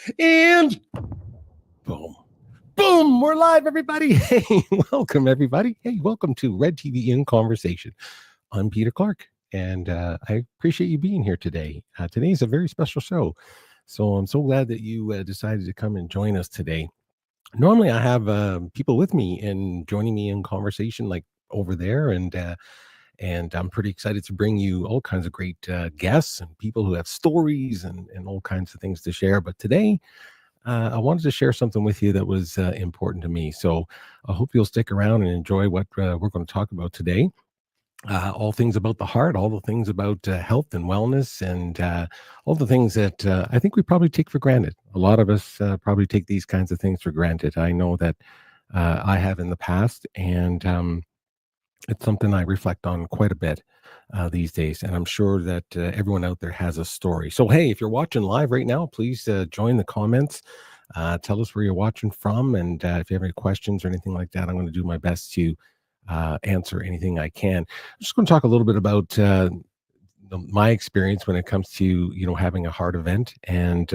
And boom, boom, we're live, everybody. Hey, welcome, everybody. Hey, welcome to Red TV in Conversation. I'm Peter Clark, and I appreciate you being here today. Today's a very special show, so I'm so glad that you decided to come and join us today. Normally, I have people with me and joining me in conversation, like over there, and I'm pretty excited to bring you all kinds of great guests and people who have stories and all kinds of things to share. But today, I wanted to share something with you that was important to me. So I hope you'll stick around and enjoy what we're going to talk about today. All things about the heart, all the things about health and wellness, and all the things that I think we probably take for granted. A lot of us probably take these kinds of things for granted. I know that I have in the past, and it's something I reflect on quite a bit these days, and I'm sure that everyone out there has a story. So, hey, if you're watching live right now, please join the comments. Tell us where you're watching from, and if you have any questions or anything like that, I'm going to do my best to answer anything I can. I'm just going to talk a little bit about my experience when it comes to having a heart event, and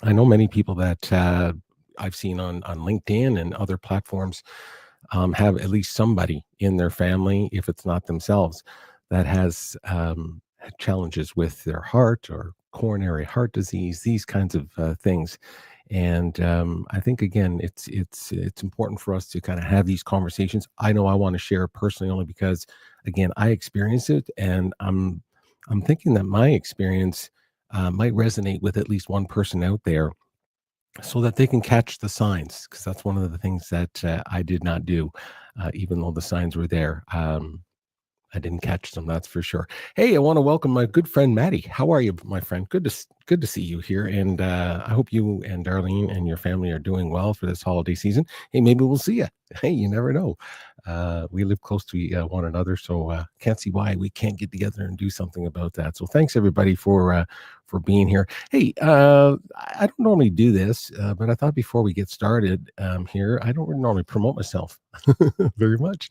I know many people that I've seen on LinkedIn and other platforms have at least somebody in their family, if it's not themselves, that has had challenges with their heart or coronary heart disease, these kinds of things. And I think, again, it's important for us to kind of have these conversations. I know I want to share personally only because, again, I experienced it, and I'm thinking that my experience might resonate with at least one person out there, so that they can catch the signs, because that's one of the things that I did not do, even though the signs were there. I didn't catch them, that's for sure. Hey, I want to welcome my good friend Maddie. How are you, my friend? Good to see you here, and I hope you and Darlene and your family are doing well for this holiday season. Hey, maybe we'll see you. Hey, you never know. We live close to one another, so can't see why we can't get together and do something about that. So thanks everybody for being here. Hey, I don't normally do this, but I thought before we get started here, I don't normally promote myself very much.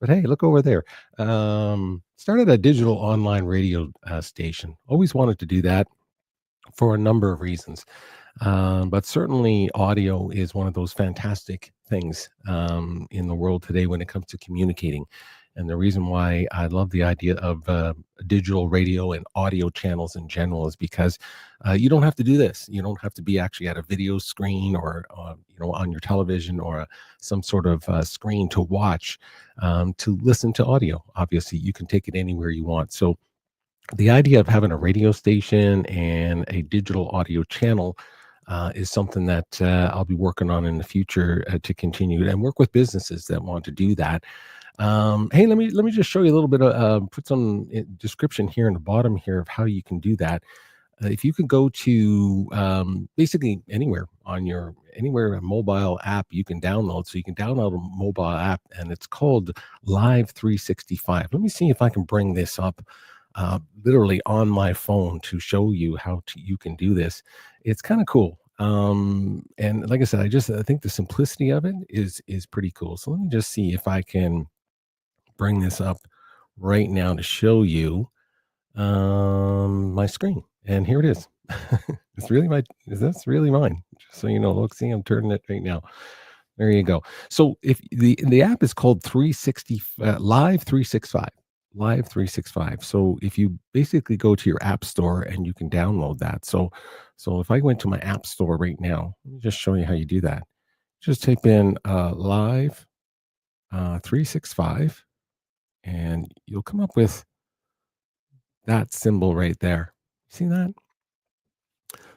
But hey, look over there. Started a digital online radio station. Always wanted to do that for a number of reasons. But certainly audio is one of those fantastic things in the world today when it comes to communicating. And the reason why I love the idea of digital radio and audio channels in general is because you don't have to do this. You don't have to be actually at a video screen or on your television or some sort of screen to watch to listen to audio. Obviously, you can take it anywhere you want. So the idea of having a radio station and a digital audio channel is something that I'll be working on in the future to continue and work with businesses that want to do that. Hey, let me just show you a little bit of put some description here in the bottom here of how you can do that. If you could go to basically anywhere a mobile app you can download. So you can download a mobile app, and it's called Live 365. Let me see if I can bring this up literally on my phone to show you how you can do this. It's kind of cool. And like I said, I think the simplicity of it is pretty cool. So let me just see if I can bring this up right now to show you my screen. And here it is. That's really mine. Just so you know, look, see, I'm turning it right now. There you go. So if the app is called 360 Live 365. Live 365. So if you basically go to your app store and you can download that. So if I went to my app store right now, let me just show you how you do that. Just type in Live 365 and you'll come up with that symbol right there. See that?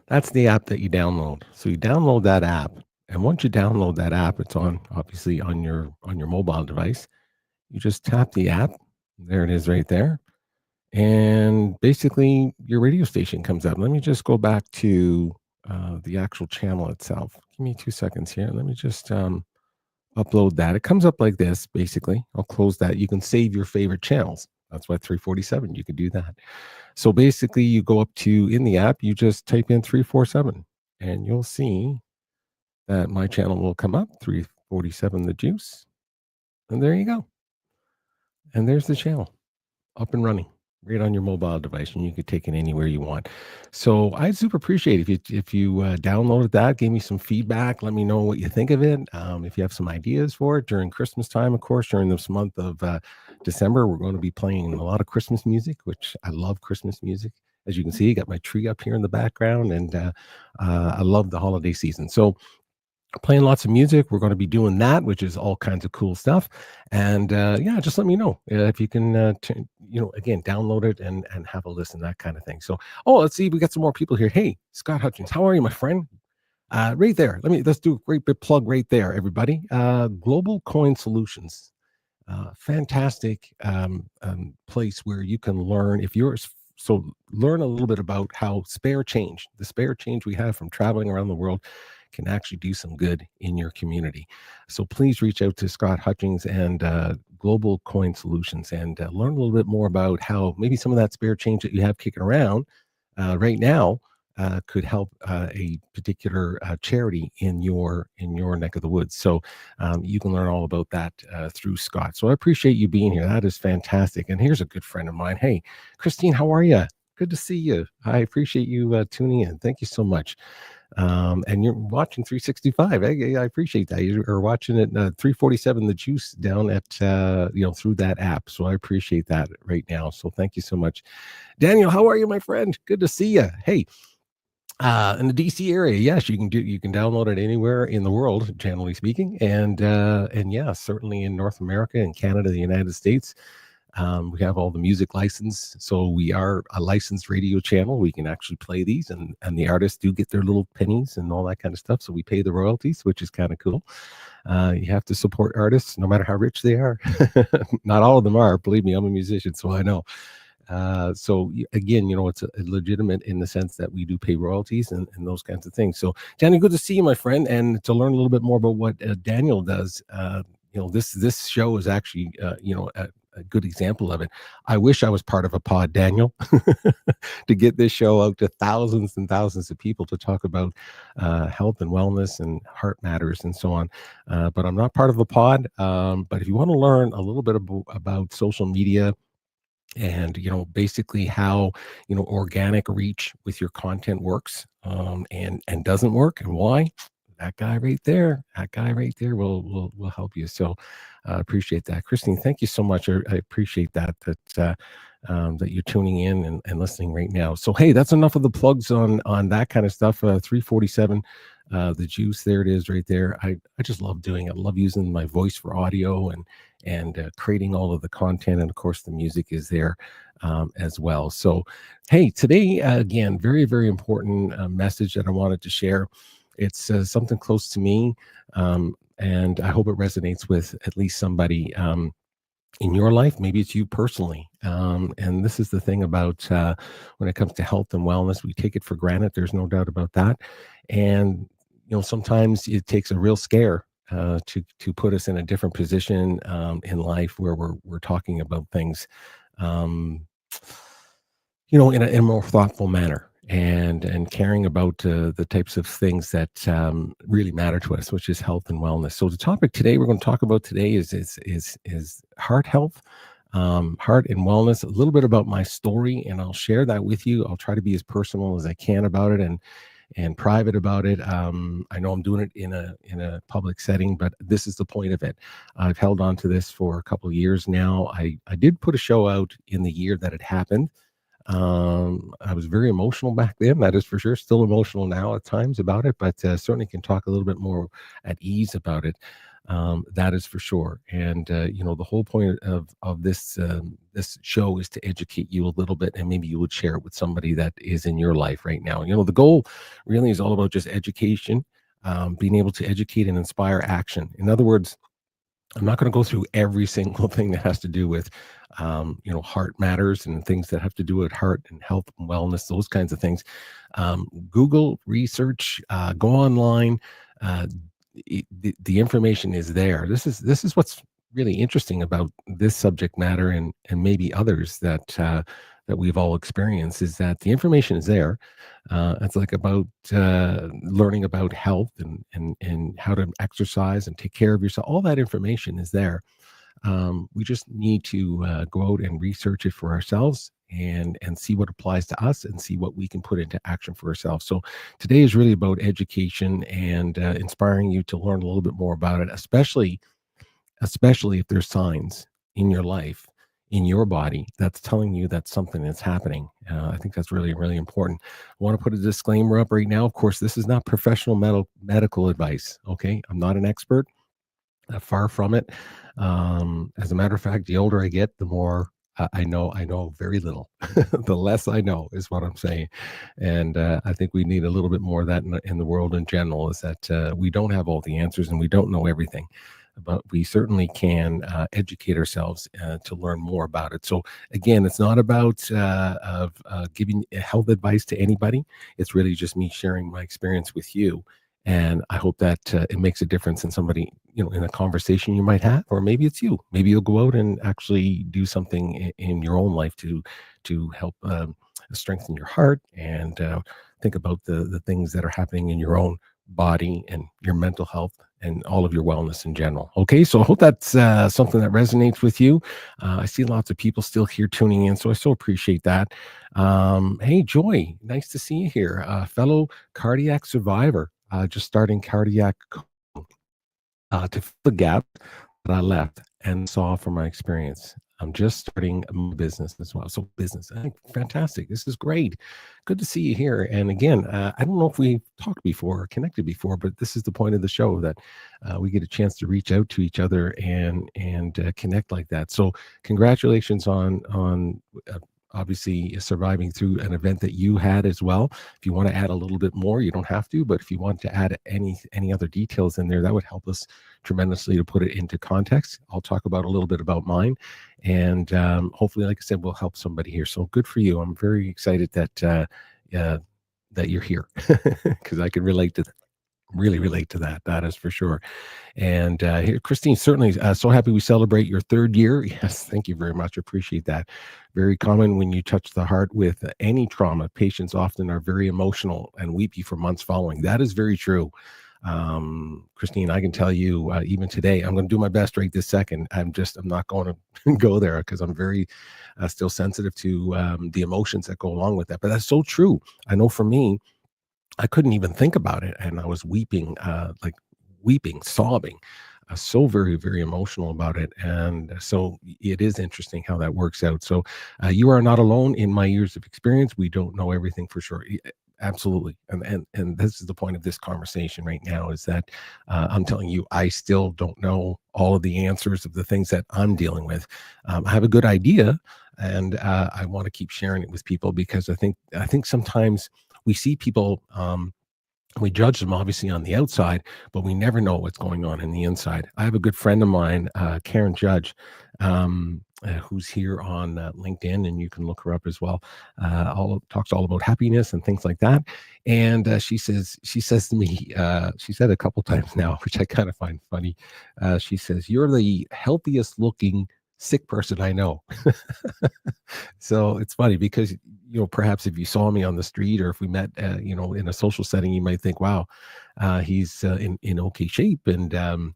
That's the app that you download. So you download that app, and once you download that app, it's obviously on your mobile device. You just tap the app. There it is right there. And basically your radio station comes up. Let me just go back to the actual channel itself. Give me 2 seconds here. Let me just upload that. It comes up like this, basically. I'll close that. You can save your favorite channels. That's why 347, you can do that. So basically you go up to, in the app, you just type in 347 and you'll see that my channel will come up, 347 The Juice. And there you go. And there's the channel up and running right on your mobile device, and you can take it anywhere you want. So I super appreciate if you downloaded that, gave me some feedback, let me know what you think of it. If you have some ideas for it during Christmas time, of course, during this month of December, we're going to be playing a lot of Christmas music, which I love Christmas music. As you can see, I got my tree up here in the background, and I love the holiday season. So playing lots of music. We're going to be doing that, which is all kinds of cool stuff. And yeah, just let me know if you can, again, download it and have a listen, that kind of thing. So, let's see, we got some more people here. Hey, Scott Hutchins, how are you, my friend? Right there. Let's do a great big plug right there, everybody. Global Coin Solutions, fantastic place where you can learn learn a little bit about how the spare change we have from traveling around the world can actually do some good in your community. So please reach out to Scott Hutchins and Global Coin Solutions and learn a little bit more about how maybe some of that spare change that you have kicking around right now could help a particular charity in your neck of the woods. So you can learn all about that through Scott. So I appreciate you being here. That is fantastic. And here's a good friend of mine. Hey, Christine, how are you? Good to see you. I appreciate you tuning in. Thank you so much. And you're watching 365. I appreciate that. You're watching it 347 The Juice down at through that app. So I appreciate that right now. So thank you so much. Daniel, how are you, my friend? Good to see you. Hey, in the DC area, yes, you can download it anywhere in the world, generally speaking, and yeah, certainly in North America and Canada, the United States. We have all the music license, so we are a licensed radio channel. We can actually play these, and the artists do get their little pennies and all that kind of stuff. So we pay the royalties, which is kind of cool. You have to support artists, no matter how rich they are. Not all of them are. Believe me, I'm a musician, so I know. So again, it's a legitimate in the sense that we do pay royalties and those kinds of things. So Daniel, good to see you, my friend, and to learn a little bit more about what Daniel does. This show is actually a good example of it. I wish I was part of a pod, Daniel, to get this show out to thousands and thousands of people to talk about health and wellness and heart matters and so on. But I'm not part of a pod. But if you want to learn a little bit about social media and basically how organic reach with your content works and doesn't work, and why, that guy right there will help you. So appreciate that. Christine, thank you so much. I appreciate that you're tuning in and listening right now. So hey, that's enough of the plugs on that kind of stuff. 347 The Juice, there it is right there. I just love doing it. I love using my voice for audio and creating all of the content, and of course the music is there as well. So hey, today again, very, very important message that I wanted to share. It's something close to me, and I hope it resonates with at least somebody in your life. Maybe it's you personally. And this is the thing about when it comes to health and wellness, we take it for granted. There's no doubt about that. And sometimes it takes a real scare to put us in a different position in life where we're talking about things, in a more thoughtful manner. And caring about the types of things that really matter to us, which is health and wellness. So the topic today we're going to talk about today is heart health, heart and wellness, a little bit about my story, and I'll share that with you. I'll try to be as personal as I can about it and private about it. I know I'm doing it in a public setting, but this is the point of it. I've held on to this for a couple of years now. I did put a show out in the year that it happened. I was very emotional back then, that is for sure. Still emotional now at times about it, but certainly can talk a little bit more at ease about it. That is for sure. And the whole point of this show is to educate you a little bit, and maybe you would share it with somebody that is in your life right now. The goal really is all about just education, being able to educate and inspire action. In other words, I'm not going to go through every single thing that has to do with, heart matters and things that have to do with heart and health and wellness, those kinds of things. Google, research, go online. The information is there. This is what's really interesting about this subject matter, and maybe others that we've all experienced, is that the information is there. It's like about learning about health and how to exercise and take care of yourself. All that information is there. We just need to go out and research it for ourselves and see what applies to us and see what we can put into action for ourselves. So today is really about education and inspiring you to learn a little bit more about it, especially if there's signs in your life, in your body, that's telling you that something is happening. I think that's really, really important. I want to put a disclaimer up right now. Of course, this is not professional medical advice. Okay. I'm not an expert. Far from it. As a matter of fact, the older I get, the more I know. I know very little. The less I know is what I'm saying. And I think we need a little bit more of that in the world in general, is that we don't have all the answers and we don't know everything, but we certainly can educate ourselves to learn more about it. So again, it's not about giving health advice to anybody. It's really just me sharing my experience with you. And I hope that it makes a difference in somebody, in a conversation you might have, or maybe it's you. Maybe you'll go out and actually do something in your own life to help strengthen your heart and think about the things that are happening in your own body and your mental health and all of your wellness in general. Okay, so I hope that's something that resonates with you. I see lots of people still here tuning in, so I so appreciate that. Hey, Joy, nice to see you here. Fellow cardiac survivor, just starting cardiac to fill the gap that I left and saw from my experience. I'm just starting my business as well. So business, I think, fantastic. This is great. Good to see you here. And again, I don't know if we've talked before or connected before, but this is the point of the show, that we get a chance to reach out to each other and connect like that. So congratulations on obviously surviving through an event that you had as well. If you want to add a little bit more, you don't have to, but if you want to add any other details in there, that would help us tremendously to put it into context. I'll talk about a little bit about mine, and hopefully, like I said, we'll help somebody here. So good for you. I'm very excited that you're here, because I can relate to that. Really relate to that. That is for sure. And here, Christine, certainly so happy we celebrate your 3rd year. Yes, thank you very much. Appreciate that. Very common when you touch the heart with any trauma. Patients often are very emotional and weepy for months following. That is very true. Christine, I can tell you, even today, I'm going to do my best right this second. I'm not going to go there, because I'm very still sensitive to the emotions that go along with that. But that's so true. I know for me, I couldn't even think about it, and I was weeping, sobbing, so very, very emotional about it. And so it is interesting how that works out. So you are not alone in my years of experience. We don't know everything for sure. Absolutely. And this is the point of this conversation right now, is that I'm telling you, I still don't know all of the answers of the things that I'm dealing with. I have a good idea, and I want to keep sharing it with people, because I think sometimes we see people, we judge them obviously on the outside, but we never know what's going on in the inside. I have a good friend of mine, Karen Judge, who's here on LinkedIn, and you can look her up as well. Talks all about happiness and things like that. And she says to me, she said a couple times now, which I kind of find funny. She says, "You're the healthiest looking sick person I know." So it's funny, because perhaps if you saw me on the street, or if we met in a social setting, you might think, wow, he's in okay shape, and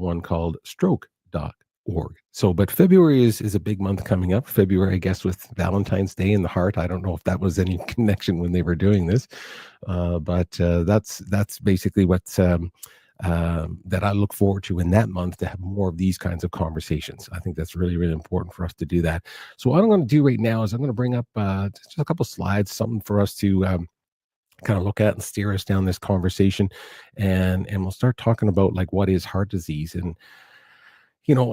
one called stroke.org. So, but February is a big month coming up. February, I guess, with Valentine's Day in the heart. I don't know if that was any connection when they were doing this, but that's basically what's that I look forward to in that month, to have more of these kinds of conversations. I think that's really, really important for us to do that. So what I'm going to do right now is I'm going to bring up just a couple slides, something for us to kind of look at and steer us down this conversation, and we'll start talking about like what is heart disease. And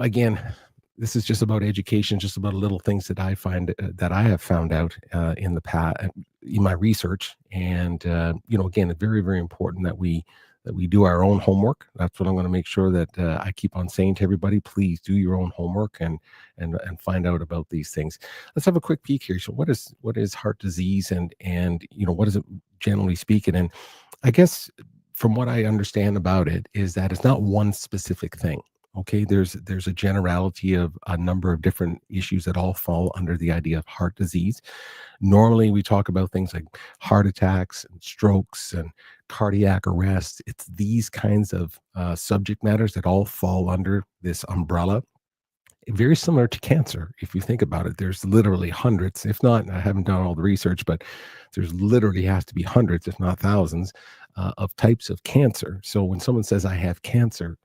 again, this is just about education, just about little things that I find that I have found out in the past, in my research. And again, it's very, very important that we do our own homework. That's what I'm going to make sure that I keep on saying to everybody. Please do your own homework and find out about these things. Let's have a quick peek here. So what is heart disease, and what is it generally speaking? And I guess from what I understand about it is that it's not one specific thing. Okay, there's a generality of a number of different issues that all fall under the idea of heart disease. Normally, we talk about things like heart attacks and strokes and cardiac arrest. It's these kinds of subject matters that all fall under this umbrella. Very similar to cancer, if you think about it. There's literally hundreds, if not, I haven't done all the research, but there's literally has to be hundreds, if not thousands, of types of cancer. So when someone says, I have cancer,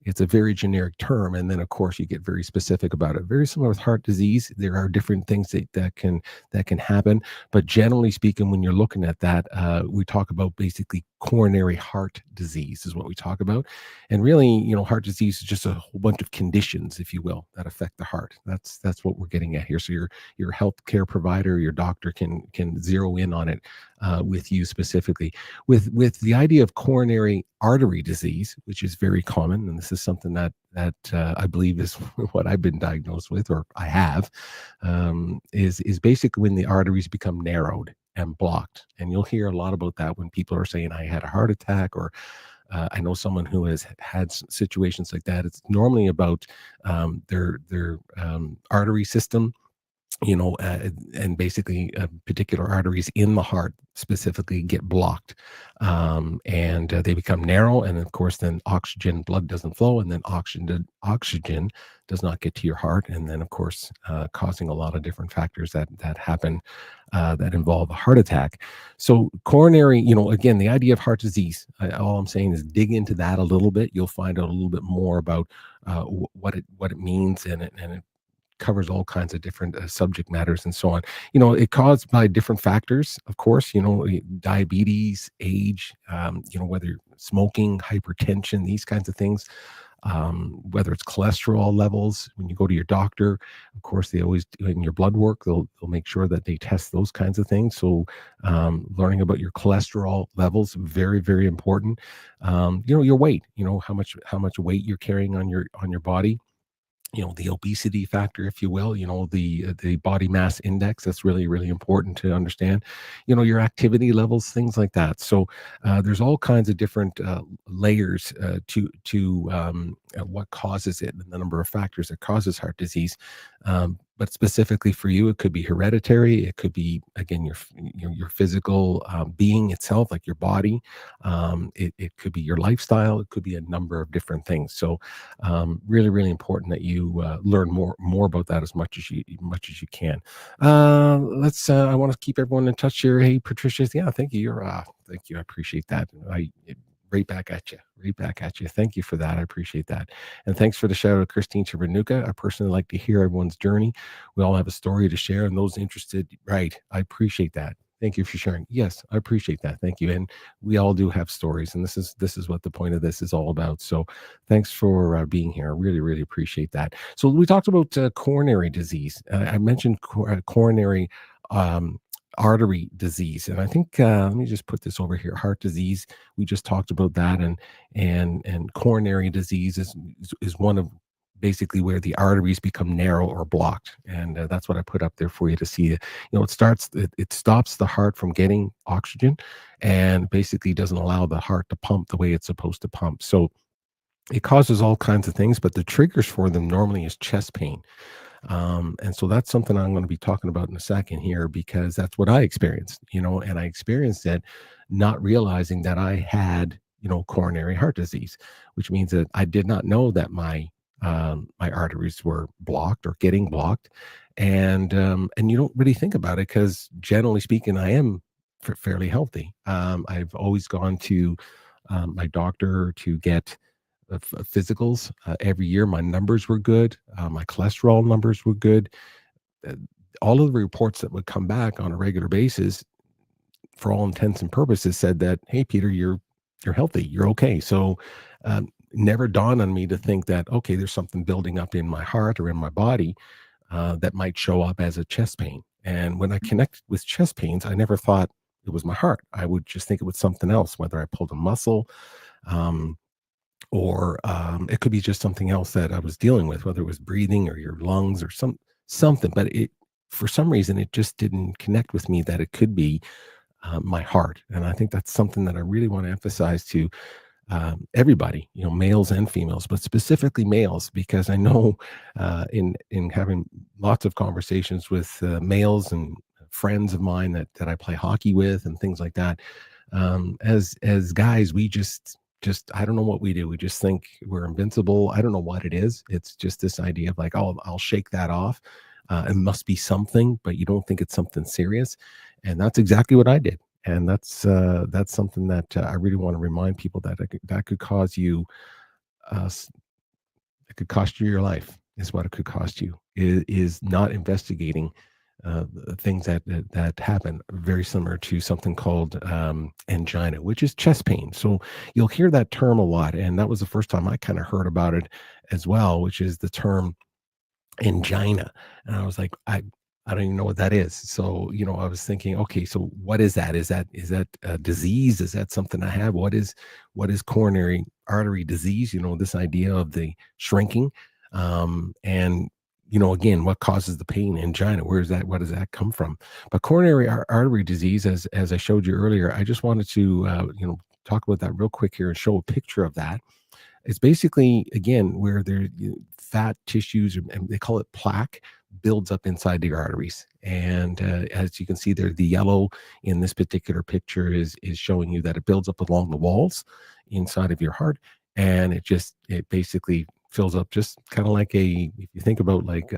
it's a very generic term, and then of course you get very specific about it. Very similar with heart disease. There are different things that can happen, but generally speaking, when you're looking at that, we talk about basically coronary heart disease is what we talk about. And really, heart disease is just a whole bunch of conditions, if you will, that affect the heart. That's what we're getting at here. So your healthcare provider, your doctor can zero in on it with you specifically. With the idea of coronary artery disease, which is very common, and this is something that I believe is what I've been diagnosed with, or I have, is basically when the arteries become narrowed and blocked. And you'll hear a lot about that when people are saying, I had a heart attack, or I know someone who has had situations like that. It's normally about their artery system and basically particular arteries in the heart specifically get blocked, and they become narrow. And of course, then blood doesn't flow, and then oxygen does not get to your heart, and then of course, causing a lot of different factors that happen that involve a heart attack. So coronary, again, the idea of heart disease. All I'm saying is dig into that a little bit. You'll find out a little bit more about what it means, and it covers all kinds of different subject matters and so on. It caused by different factors, of course, diabetes, age, whether you're smoking, hypertension, these kinds of things, whether it's cholesterol levels. When you go to your doctor, of course, they always, in your blood work, they'll make sure that they test those kinds of things. So learning about your cholesterol levels, very, very important. Your weight, how much weight you're carrying on your body, the obesity factor, if you will, the body mass index. That's really, really important to understand, your activity levels, things like that. So there's all kinds of different layers to what causes it, and the number of factors that causes heart disease. But specifically for you, it could be hereditary. It could be, again, your physical being itself, like your body. It could be your lifestyle. It could be a number of different things. So really, really important that you learn more about that as much as you can. I want to keep everyone in touch here. Hey, Patricia, yeah, thank you. Thank you. I appreciate that. Right back at you. Thank you for that. I appreciate that. And thanks for the shout out, 𝘂𝗶𝘁𝗵. I personally like to hear everyone's journey. We all have a story to share, and those interested, right? I appreciate that. Thank you for sharing. Yes, I appreciate that. Thank you. And we all do have stories, and this is what the point of this is all about. So thanks for being here. I really, really appreciate that. So we talked about coronary disease. I mentioned coronary artery disease, and I think let me just put this over here. Heart disease, we just talked about that, and coronary disease is one of basically where the arteries become narrow or blocked, and that's what I put up there for you to see. It stops the heart from getting oxygen, and basically doesn't allow the heart to pump the way it's supposed to pump. So it causes all kinds of things, but the triggers for them normally is chest pain. And so that's something I'm going to be talking about in a second here, because that's what I experienced, and I experienced it not realizing that I had, coronary heart disease, which means that I did not know that my arteries were blocked or getting blocked. And you don't really think about it, because generally speaking, I am fairly healthy. I've always gone to my doctor to get physicals every year. My numbers were good. My cholesterol numbers were good. Uh, all of the reports that would come back on a regular basis, for all intents and purposes, said that, hey, Peter, you're healthy, you're okay. So never dawned on me to think that, okay, there's something building up in my heart or in my body that might show up as a chest pain. And when I connect with chest pains, I never thought it was my heart. I would just think it was something else, whether I pulled a muscle, or it could be just something else that I was dealing with, whether it was breathing or your lungs or something. But for some reason, it just didn't connect with me that it could be my heart. And I think that's something that I really want to emphasize to everybody, males and females, but specifically males, because I know in having lots of conversations with males and friends of mine that I play hockey with and things like that. As guys, we just I don't know what we do. We just think we're invincible. I don't know what it is. It's just this idea of like, oh, I'll shake that off. It must be something, but you don't think it's something serious. And that's exactly what I did. And that's something that I really want to remind people that could cause you, it could cost you your life. Is what it could cost you. Is not investigating things that happen, very similar to something called angina, which is chest pain. So you'll hear that term a lot, and that was the first time I kind of heard about it as well, which is the term angina. And I was like, I don't even know what that is. So I was thinking, okay, so what is that? Is that a disease? Is that something I have? What is coronary artery disease? This idea of the shrinking, and again, what causes the pain? Angina. Where is that? What does that come from? But coronary artery disease, as I showed you earlier, I just wanted to talk about that real quick here and show a picture of that. It's basically, again, where there fat tissues, and they call it plaque, builds up inside the arteries. And as you can see there, the yellow in this particular picture is showing you that it builds up along the walls inside of your heart, and it basically fills up, just kind of like if you think about like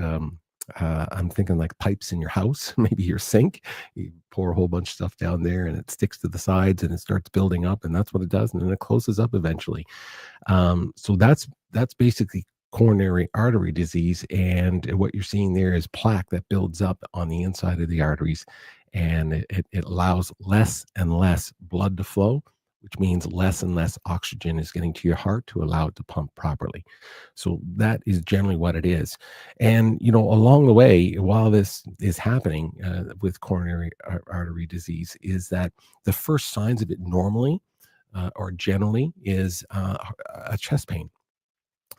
I'm thinking like pipes in your house, maybe your sink. You pour a whole bunch of stuff down there and it sticks to the sides and it starts building up, and that's what it does, and then it closes up eventually. So that's basically coronary artery disease, and what you're seeing there is plaque that builds up on the inside of the arteries, and it allows less and less blood to flow, which means less and less oxygen is getting to your heart to allow it to pump properly. So that is generally what it is. And, along the way, while this is happening with coronary artery disease, is that the first signs of it normally or generally is a chest pain.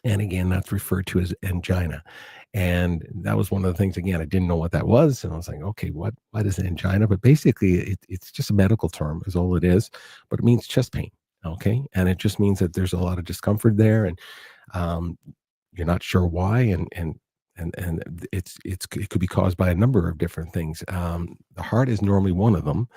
And again, that's referred to as angina. And that was one of the things, again, I didn't know what that was. And I was like, okay, what is angina? But basically, it's just a medical term is all it is, but it means chest pain. Okay. And it just means that there's a lot of discomfort there, and you're not sure why. And it could be caused by a number of different things. The heart is normally one of them.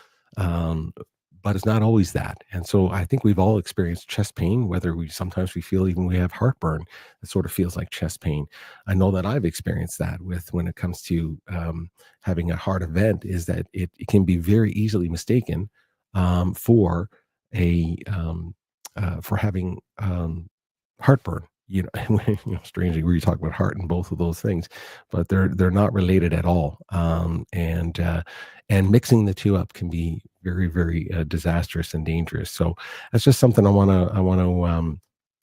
But it's not always that. And so I think we've all experienced chest pain, whether sometimes we feel even we have heartburn. It sort of feels like chest pain. I know that I've experienced that when it comes to having a heart event, is that it can be very easily mistaken for having heartburn. Strangely, we talk about heart and both of those things, but they're not related at all. And mixing the two up can be very, very disastrous and dangerous. So that's just something I want to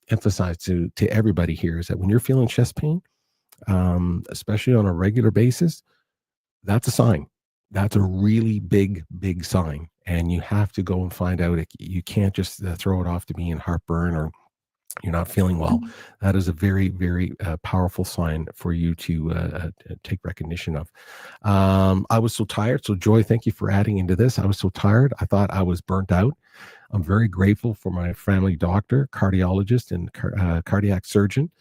emphasize to everybody here, is that when you're feeling chest pain, especially on a regular basis, that's a sign. That's a really big, big sign, and you have to go and find out. You can't just throw it off to being heartburn or you're not feeling well. That is a very, very powerful sign for you to take recognition of. I was so tired. So Joy, thank you for adding into this. I was so tired. I thought I was burnt out. I'm very grateful for my family doctor, cardiologist, and cardiac surgeon,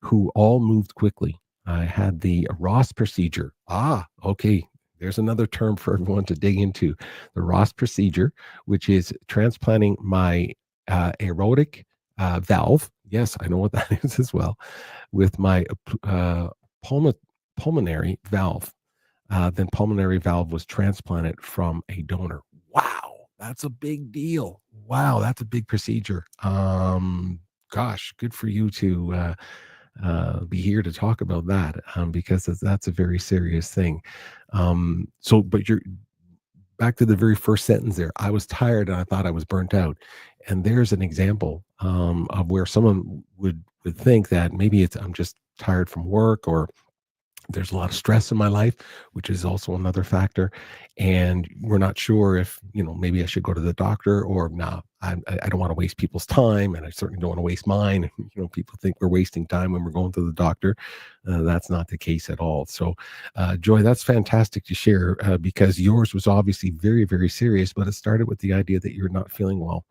who all moved quickly. I had the Ross procedure. Okay. There's another term for everyone to dig into. The Ross procedure, which is transplanting my aortic valve. Yes, I know what that is as well. With my pulmonary valve. Then pulmonary valve was transplanted from a donor. Wow, that's a big deal. Wow, that's a big procedure. Gosh, good for you to be here to talk about that, because that's a very serious thing. But you're back to the very first sentence there. I was tired and I thought I was burnt out. And there's an example of where someone would think that maybe I'm just tired from work, or there's a lot of stress in my life, which is also another factor. And we're not sure if, maybe I should go to the doctor, or no, I don't want to waste people's time. And I certainly don't want to waste mine. People think we're wasting time when we're going to the doctor. That's not the case at all. So Joy, that's fantastic to share, because yours was obviously very, very serious, but it started with the idea that you're not feeling well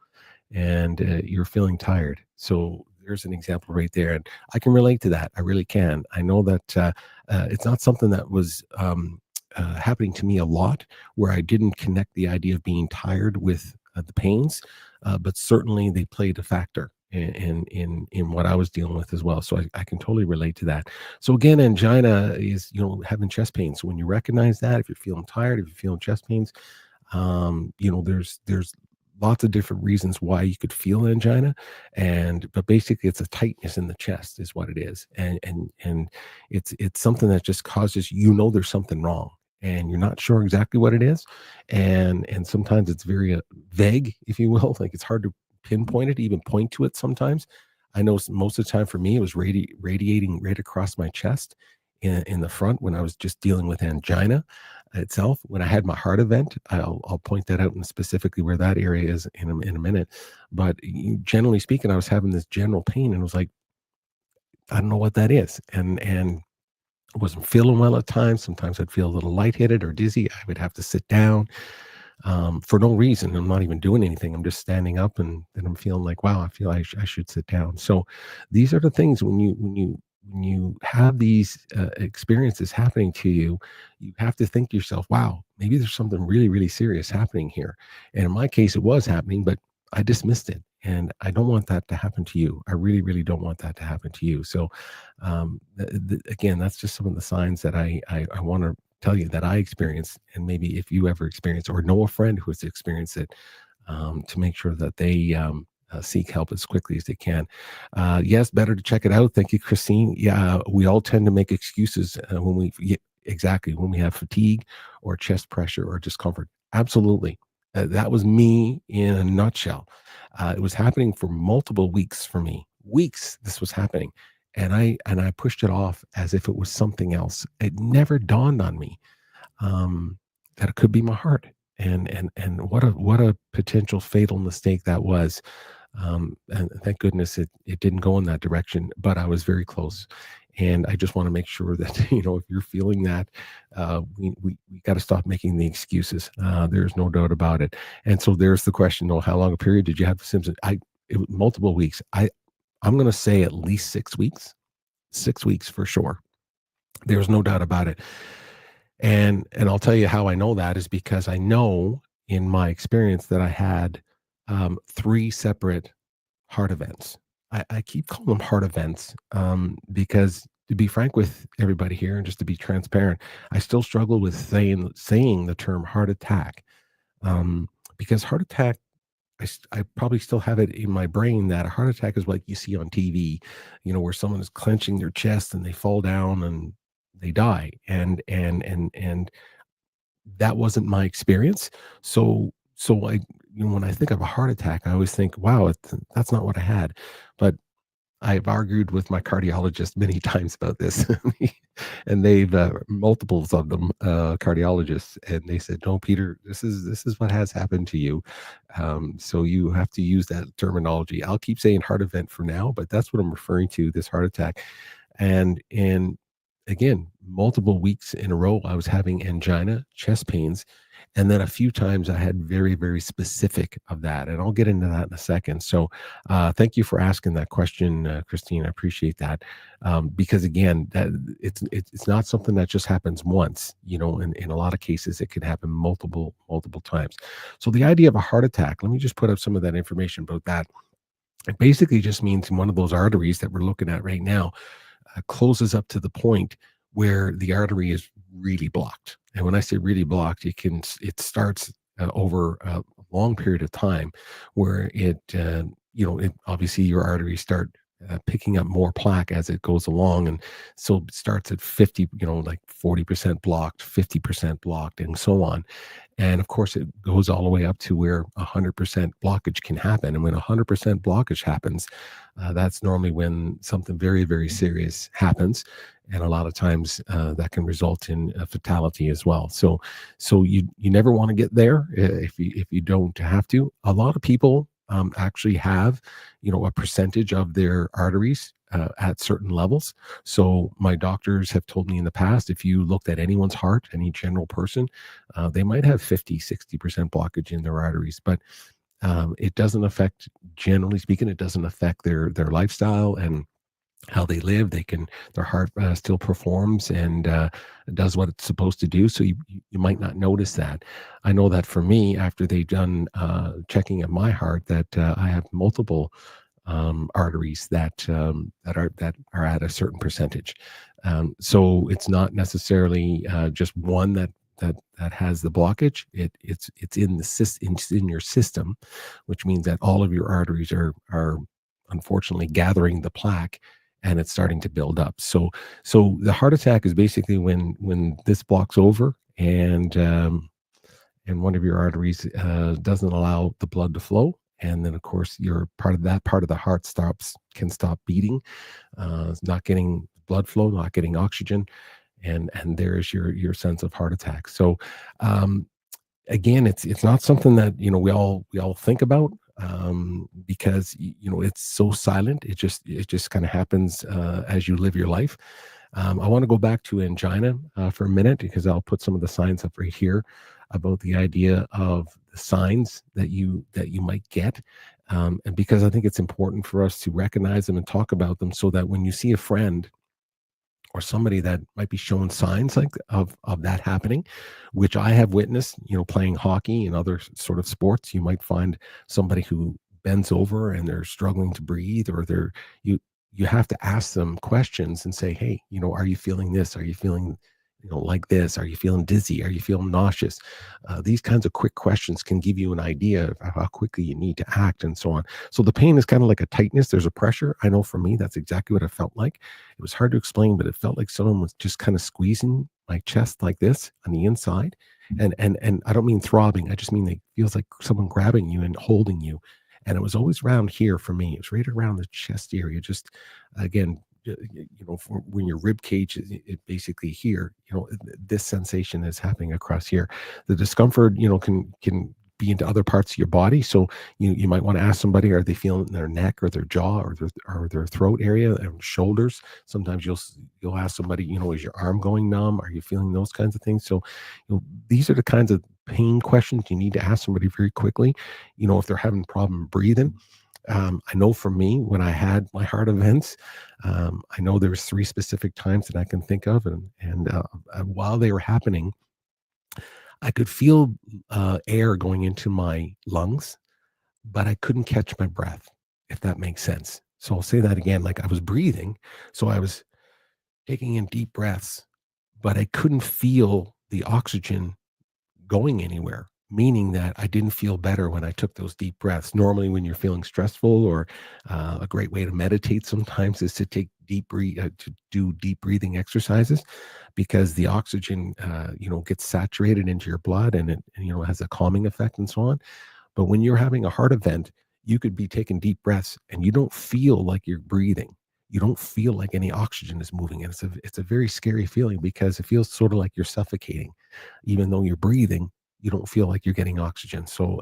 and you're feeling tired. So there's an example right there. And I can relate to that. I really can. I know that it's not something that was happening to me a lot, where I didn't connect the idea of being tired with the pains, but certainly they played a factor in what I was dealing with as well. So I can totally relate to that. So again, angina is, having chest pain. So when you recognize that, if you're feeling tired, if you're feeling chest pains, there's lots of different reasons why you could feel angina, but basically it's a tightness in the chest is what it is, and it's something that just causes there's something wrong, and you're not sure exactly what it is, and sometimes it's very vague, if you will, like it's hard to pinpoint it, even point to it sometimes. I know most of the time for me it was radiating right across my chest in the front when I was just dealing with angina itself. When I had my heart event, I'll point that out, and specifically where that area is in a minute. But generally speaking, I was having this general pain, and it was like, I don't know what that is, and I wasn't feeling well at times. Sometimes I'd feel a little lightheaded or dizzy. I would have to sit down for no reason. I'm not even doing anything. I'm just standing up, and then I'm feeling like, wow, I feel I should sit down. So these are the things when when you have these experiences happening to you, you have to think to yourself, wow, maybe there's something really, really serious happening here. And in my case, it was happening, but I dismissed it. And I don't want that to happen to you. I really, really don't want that to happen to you. So, again, that's just some of the signs that I want to tell you that I experienced. And maybe if you ever experience or know a friend who has experienced it, to make sure that they seek help as quickly as they can. Yes, better to check it out. Thank you, Christine. Yeah, we all tend to make excuses when we exactly when we have fatigue or chest pressure or discomfort. Absolutely. That was me in a nutshell. It was happening for multiple weeks for me. Weeks this was happening. And I pushed it off as if it was something else. It never dawned on me that it could be my heart. And what a potential fatal mistake that was. And thank goodness it didn't go in that direction, but I was very close. And I just want to make sure that, if you're feeling that, we got to stop making the excuses. There's no doubt about it. And so there's the question, how long a period did you have the symptoms? It was multiple weeks. I'm going to say at least 6 weeks, 6 weeks for sure. There's no doubt about it. And I'll tell you how I know that is because I know in my experience that I had 3 separate heart events. I keep calling them heart events because, to be frank with everybody here and just to be transparent, I still struggle with saying the term heart attack because heart attack, I probably still have it in my brain that a heart attack is what you see on TV, where someone is clenching their chest and they fall down and they die. And that wasn't my experience. So when I think of a heart attack, I always think, wow, that's not what I had. But I've argued with my cardiologist many times about this, and they've multiples of them, cardiologists, and they said, "No, Peter, this is what has happened to you. So you have to use that terminology." I'll keep saying heart event for now, but that's what I'm referring to, this heart attack. And again, multiple weeks in a row, I was having angina, chest pains, and then a few times I had very, very specific of that. And I'll get into that in a second. So thank you for asking that question, Christine. I appreciate that. Because again, that it's not something that just happens once, in a lot of cases, it can happen multiple times. So the idea of a heart attack, let me just put up some of that information about that. It basically just means one of those arteries that we're looking at right now closes up to the point where the artery is really blocked. And when I say really blocked, it starts over a long period of time where it obviously your arteries start picking up more plaque as it goes along. And so it starts at 50, like 40% blocked, 50% blocked, and so on. And of course, it goes all the way up to where 100% blockage can happen. And when 100% blockage happens, that's normally when something very, very serious happens. And a lot of times that can result in a fatality as well. So you never want to get there if you don't have to. A lot of people actually have, a percentage of their arteries at certain levels. So my doctors have told me in the past, if you looked at anyone's heart, any general person, they might have 50-60% blockage in their arteries, but it doesn't affect, generally speaking, it doesn't affect their lifestyle and how they live. Their heart still performs and does what it's supposed to do. So you might not notice that. I know that for me, after they've done checking at my heart, that I have multiple arteries that are at a certain percentage. So it's not necessarily just one that has the blockage. It's in the it's in your system, which means that all of your arteries are unfortunately gathering the plaque, and it's starting to build up. So the heart attack is basically when this blocks over and one of your arteries doesn't allow the blood to flow. And then, of course, your part of the heart can stop beating, not getting blood flow, not getting oxygen, and there's your sense of heart attack. So again, it's not something that we all think about because it's so silent. It just kind of happens as you live your life. I want to go back to angina for a minute because I'll put some of the signs up right here about the idea of the signs that you might get, and because I think it's important for us to recognize them and talk about them so that when you see a friend or somebody that might be showing signs like of that happening, which I have witnessed, playing hockey and other sort of sports. You might find somebody who bends over and they're struggling to breathe, or you you have to ask them questions and say, hey, are you feeling this? Are you feeling like this? Are you feeling dizzy? Are you feeling nauseous? These kinds of quick questions can give you an idea of how quickly you need to act and so on. So the pain is kind of like a tightness. There's a pressure. I know for me, that's exactly what it felt like. It was hard to explain, but it felt like someone was just kind of squeezing my chest like this on the inside. And I don't mean throbbing. I just mean it feels like someone grabbing you and holding you. And it was always around here for me. It was right around the chest area. Just again, when your rib cage is basically here, this sensation is happening across here. The discomfort, can be into other parts of your body. So you might want to ask somebody, are they feeling their neck or their jaw or their throat area and shoulders? Sometimes you'll ask somebody, is your arm going numb? Are you feeling those kinds of things? So, these are the kinds of pain questions you need to ask somebody very quickly. If they're having a problem breathing. I know for me, when I had my heart events, I know there was 3 specific times that I can think of, and while they were happening, I could feel air going into my lungs, but I couldn't catch my breath, if that makes sense. So I'll say that again, like I was breathing, so I was taking in deep breaths, but I couldn't feel the oxygen going anywhere, meaning that I didn't feel better when I took those deep breaths. Normally, when you're feeling stressful, or a great way to meditate sometimes is to to do deep breathing exercises, because the oxygen, gets saturated into your blood, and it, has a calming effect and so on. But when you're having a heart event, you could be taking deep breaths and you don't feel like you're breathing. You don't feel like any oxygen is moving. And it's a very scary feeling, because it feels sort of like you're suffocating. Even though you're breathing, you don't feel like you're getting oxygen. So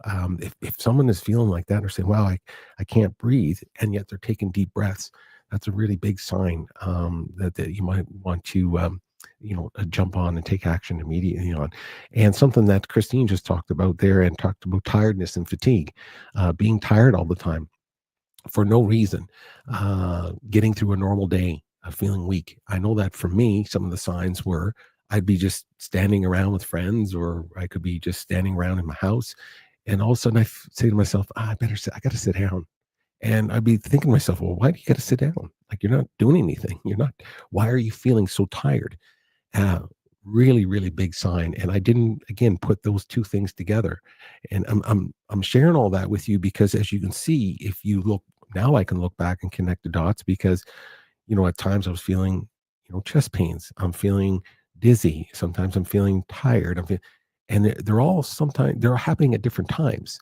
if someone is feeling like that, or saying, wow, I can't breathe, and yet they're taking deep breaths, that's a really big sign that you might want to jump on and take action immediately on. And something that Christine just talked about there, and talked about tiredness and fatigue, being tired all the time for no reason, getting through a normal day, feeling weak. I know that for me, some of the signs were I'd be just standing around with friends, or I could be just standing around in my house, and all of a sudden say to myself, I got to sit down. And I'd be thinking to myself, well, why do you got to sit down? Like, you're not doing anything. Why are you feeling so tired? Uh, Really, really big sign. And I didn't, again, put those 2 things together. And I'm sharing all that with you because, as you can see, if you look now, I can look back and connect the dots, because, at times I was feeling, chest pains. I'm feeling dizzy. Sometimes I'm feeling tired. And they're all happening at different times.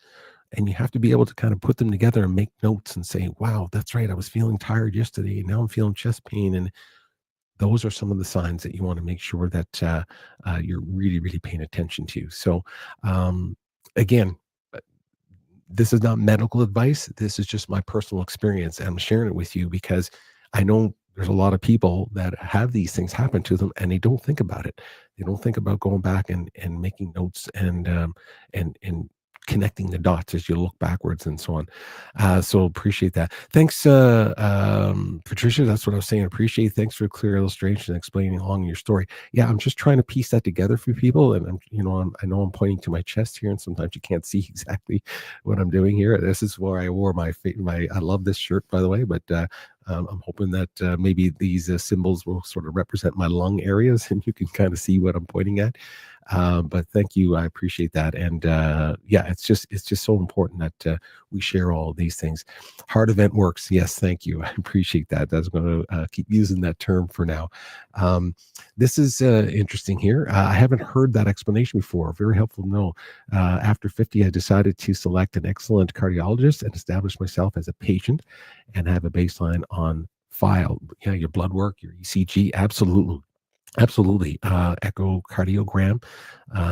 And you have to be able to kind of put them together and make notes and say, wow, that's right. I was feeling tired yesterday, and now I'm feeling chest pain. And those are some of the signs that you want to make sure that you're really, really paying attention to. So, again, this is not medical advice. This is just my personal experience. And I'm sharing it with you because I know there's a lot of people that have these things happen to them, and they don't think about it. They don't think about going back and making notes and connecting the dots as you look backwards and so on. So appreciate that. Thanks, Patricia. That's what I was saying. Appreciate. Thanks for a clear illustration and explaining along your story. Yeah, I'm just trying to piece that together for people. And I know I'm pointing to my chest here, and sometimes you can't see exactly what I'm doing here. This is where I wore my I love this shirt, by the way, but I'm hoping that maybe these symbols will sort of represent my lung areas, and you can kind of see what I'm pointing at. But thank you. I appreciate that. And yeah, it's just so important that we share all of these things. Heart event works. Yes, thank you. I appreciate that. That's going to keep using that term for now. This is interesting here. I haven't heard that explanation before. Very helpful to know. After 50, I decided to select an excellent cardiologist and establish myself as a patient and have a baseline on file. Yeah, your blood work, your ECG, absolutely. Absolutely. Echocardiogram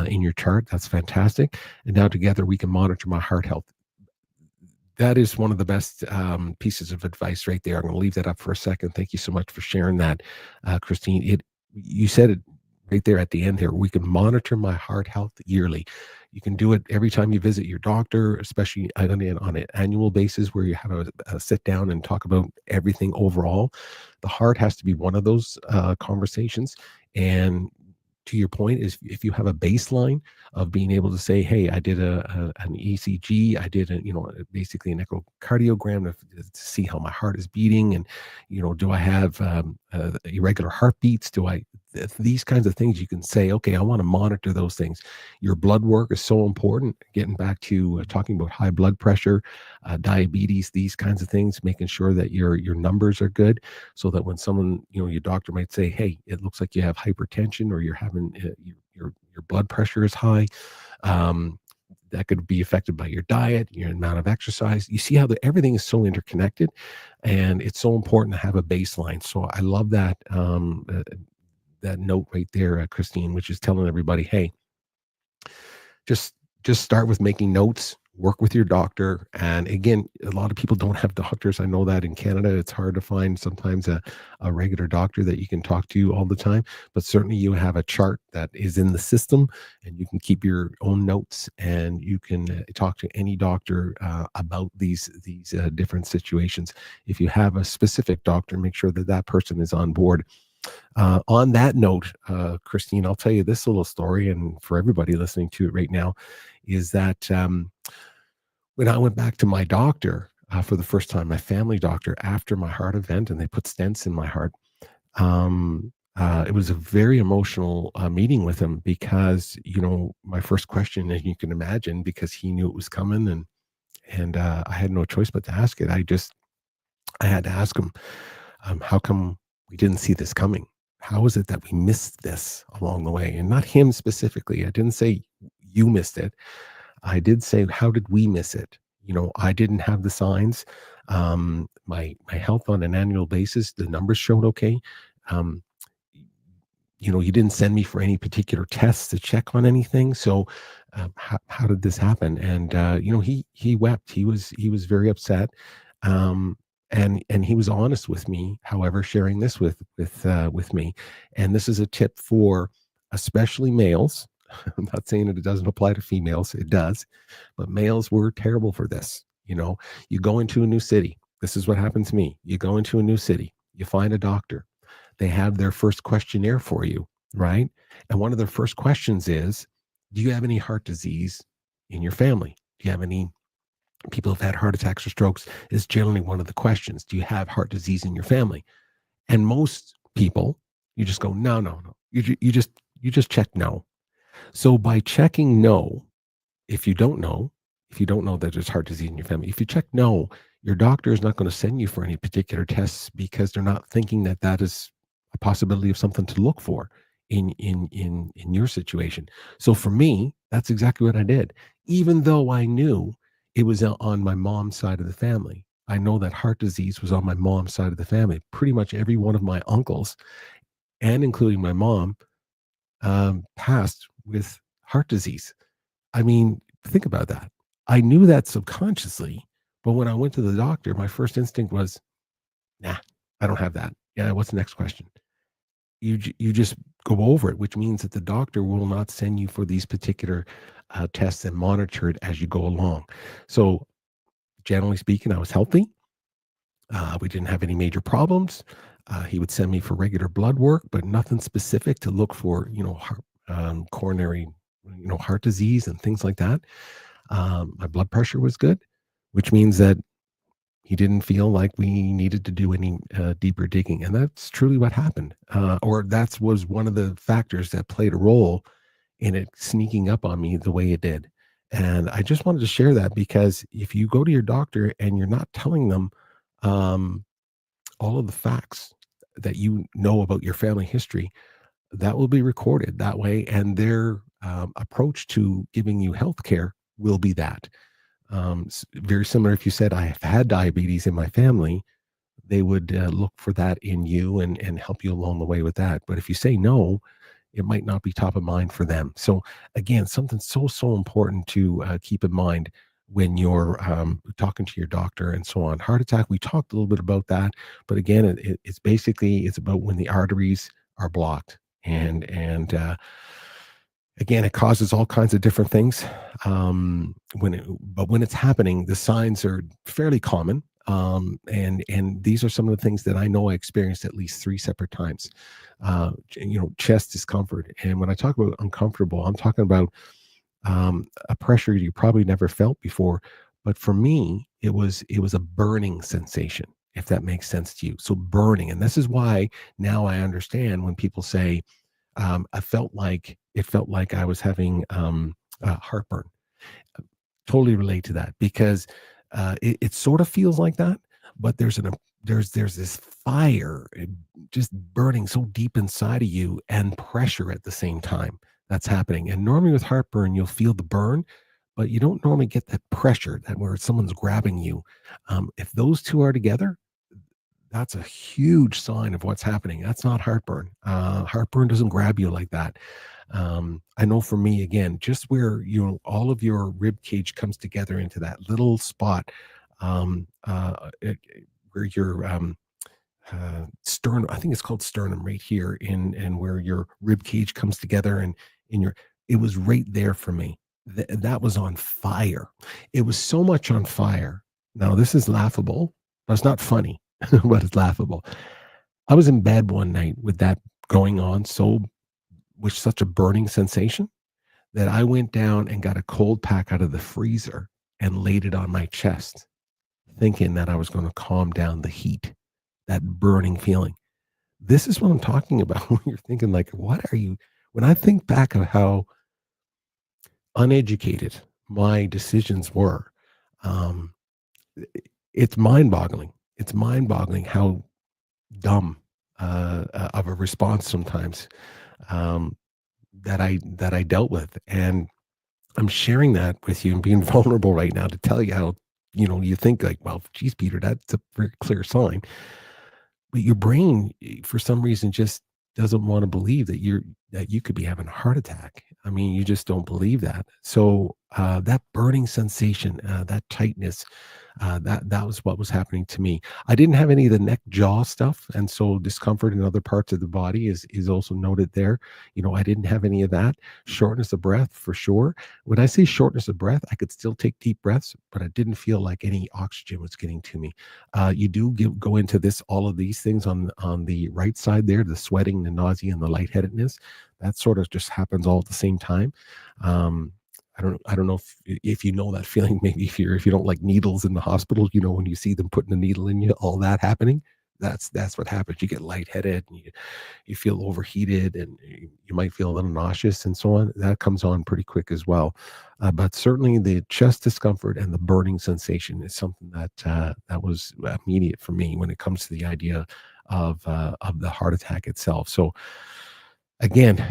in your chart. That's fantastic. And now together we can monitor my heart health. That is one of the best pieces of advice right there. I'm going to leave that up for a second. Thank you so much for sharing that, Christine. You said it right there at the end here. We can monitor my heart health yearly. You can do it every time you visit your doctor, especially on an annual basis where you have a sit down and talk about everything overall. The heart has to be one of those conversations. And to your point, is if you have a baseline of being able to say, hey, I did an ECG, I did basically an echocardiogram to see how my heart is beating, and do I have irregular heartbeats? These kinds of things, you can say, okay, I want to monitor those things. Your blood work is so important. Getting back to talking about high blood pressure, diabetes, these kinds of things, making sure that your numbers are good, so that when someone, your doctor might say, hey, it looks like you have hypertension, or you're having your blood pressure is high. That could be affected by your diet, your amount of exercise. You see how everything is so interconnected, and it's so important to have a baseline. So I love that that note right there, Christine, which is telling everybody, hey, just start with making notes, work with your doctor. And again, a lot of people don't have doctors. I know that in Canada, it's hard to find sometimes a regular doctor that you can talk to all the time, but certainly you have a chart that is in the system, and you can keep your own notes, and you can talk to any doctor about these different situations. If you have a specific doctor, make sure that that person is on board. On that note, Christine, I'll tell you this little story, and for everybody listening to it right now, is that when I went back to my doctor for the first time, my family doctor, after my heart event, and they put stents in my heart, it was a very emotional meeting with him, because, my first question, as you can imagine, because he knew it was coming, and I had no choice but to ask it. I had to ask him, how come we didn't see this coming? How is it that we missed this along the way? And not him specifically. I didn't say you missed it. I did say, how did we miss it? I didn't have the signs. My health on an annual basis, the numbers showed okay. You didn't send me for any particular tests to check on anything. So how did this happen? And he wept. He was very upset. And he was honest with me, however, sharing this with me. And this is a tip for especially males. I'm not saying that it doesn't apply to females. It does. But males were terrible for this. You go into a new city. This is what happened to me. You go into a new city. You find a doctor. They have their first questionnaire for you, right? And one of their first questions is, do you have any heart disease in your family? Do you have any people who've had heart attacks or strokes? Is generally one of the questions. Do you have heart disease in your family? And most people, you just go, no. You just check no. So by checking no, if you don't know that there's heart disease in your family, if you check no, your doctor is not going to send you for any particular tests, because they're not thinking that that is a possibility of something to look for in your situation. So for me, that's exactly what I did. Even though I knew it was on my mom's side of the family, I know that heart disease was on my mom's side of the family. Pretty much every one of my uncles, and including my mom, passed with heart disease. I mean, think about that. I knew that subconsciously, but when I went to the doctor, my first instinct was, nah, I don't have that. Yeah, what's the next question? You just go over it, which means that the doctor will not send you for these particular tests and monitor it as you go along. So generally speaking, I was healthy. We didn't have any major problems. He would send me for regular blood work, but nothing specific to look for, coronary, heart disease and things like that. My blood pressure was good, which means that he didn't feel like we needed to do any deeper digging. And that's truly what happened. Or that was one of the factors that played a role in it sneaking up on me the way it did. And I just wanted to share that, because if you go to your doctor and you're not telling them all of the facts that you know about your family history, that will be recorded that way. And their approach to giving you health care will be that. Very similar. If you said, I have had diabetes in my family, they would look for that in you and help you along the way with that. But if you say no, it might not be top of mind for them. So again, something so important to keep in mind when you're talking to your doctor and so on. Heart attack, we talked a little bit about that, but again, it's about when the arteries are blocked, and Again, it causes all kinds of different things. But when it's happening, the signs are fairly common. And these are some of the things that I know I experienced at least 3 separate times. Chest discomfort. And when I talk about uncomfortable, I'm talking about a pressure you probably never felt before. But for me, it was a burning sensation, if that makes sense to you. So burning, and this is why now I understand when people say, it felt like I was having heartburn. Totally relate to that because it sort of feels like that, but there's this fire just burning so deep inside of you and pressure at the same time that's happening. And normally with heartburn, you'll feel the burn, but you don't normally get that pressure that where someone's grabbing you. If those two are together, that's a huge sign of what's happening. That's not heartburn. Heartburn doesn't grab you like that. I know for me, again, just where all of your rib cage comes together into that little spot, where your sternum, I think it's called sternum, right here, and where your rib cage comes together, and it was right there for me. That was on fire. It was so much on fire. Now this is laughable, but it's not funny. But it's laughable. I was in bed one night with that going on, with such a burning sensation that I went down and got a cold pack out of the freezer and laid it on my chest, thinking that I was going to calm down the heat, that burning feeling. This is what I'm talking about when you're thinking, like, what are you? When I think back of how uneducated my decisions were, um, it's mind-boggling. It's mind-boggling how dumb of a response sometimes, that I dealt with, and I'm sharing that with you and being vulnerable right now to tell you how you think like, well, geez, Peter, that's a very clear sign, but your brain, for some reason, just doesn't want to believe that you could be having a heart attack. I mean, you just don't believe that. So that burning sensation, that tightness, that was what was happening to me. I didn't have any of the neck jaw stuff, and so discomfort in other parts of the body is also noted there. I didn't have any of that. Shortness of breath for sure. When I say shortness of breath, I could still take deep breaths, but I didn't feel like any oxygen was getting to me. You do go into all of these things on the right side there, the sweating, the nausea, and the lightheadedness. That sort of just happens all at the same time. I don't know if you know that feeling. Maybe if you don't like needles in the hospital, when you see them putting a needle in you, all that happening. That's what happens. You get lightheaded, and you feel overheated, and you might feel a little nauseous and so on. That comes on pretty quick as well. But certainly the chest discomfort and the burning sensation is something that was immediate for me when it comes to the idea of the heart attack itself. So again,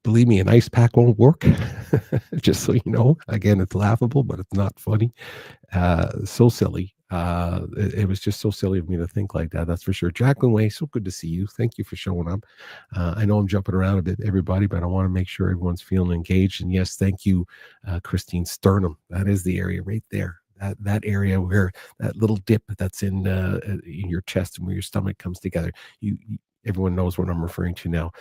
believe me, an ice pack won't work. Just so you know. Again, it's laughable, but it's not funny. So silly. It was just so silly of me to think like that. That's for sure. Jacqueline Way, so good to see you. Thank you for showing up. I know I'm jumping around a bit, everybody, but I want to make sure everyone's feeling engaged. And yes, thank you, Christine. Sternum. That is the area right there. That area where that little dip that's in your chest and where your stomach comes together. Everyone knows what I'm referring to now.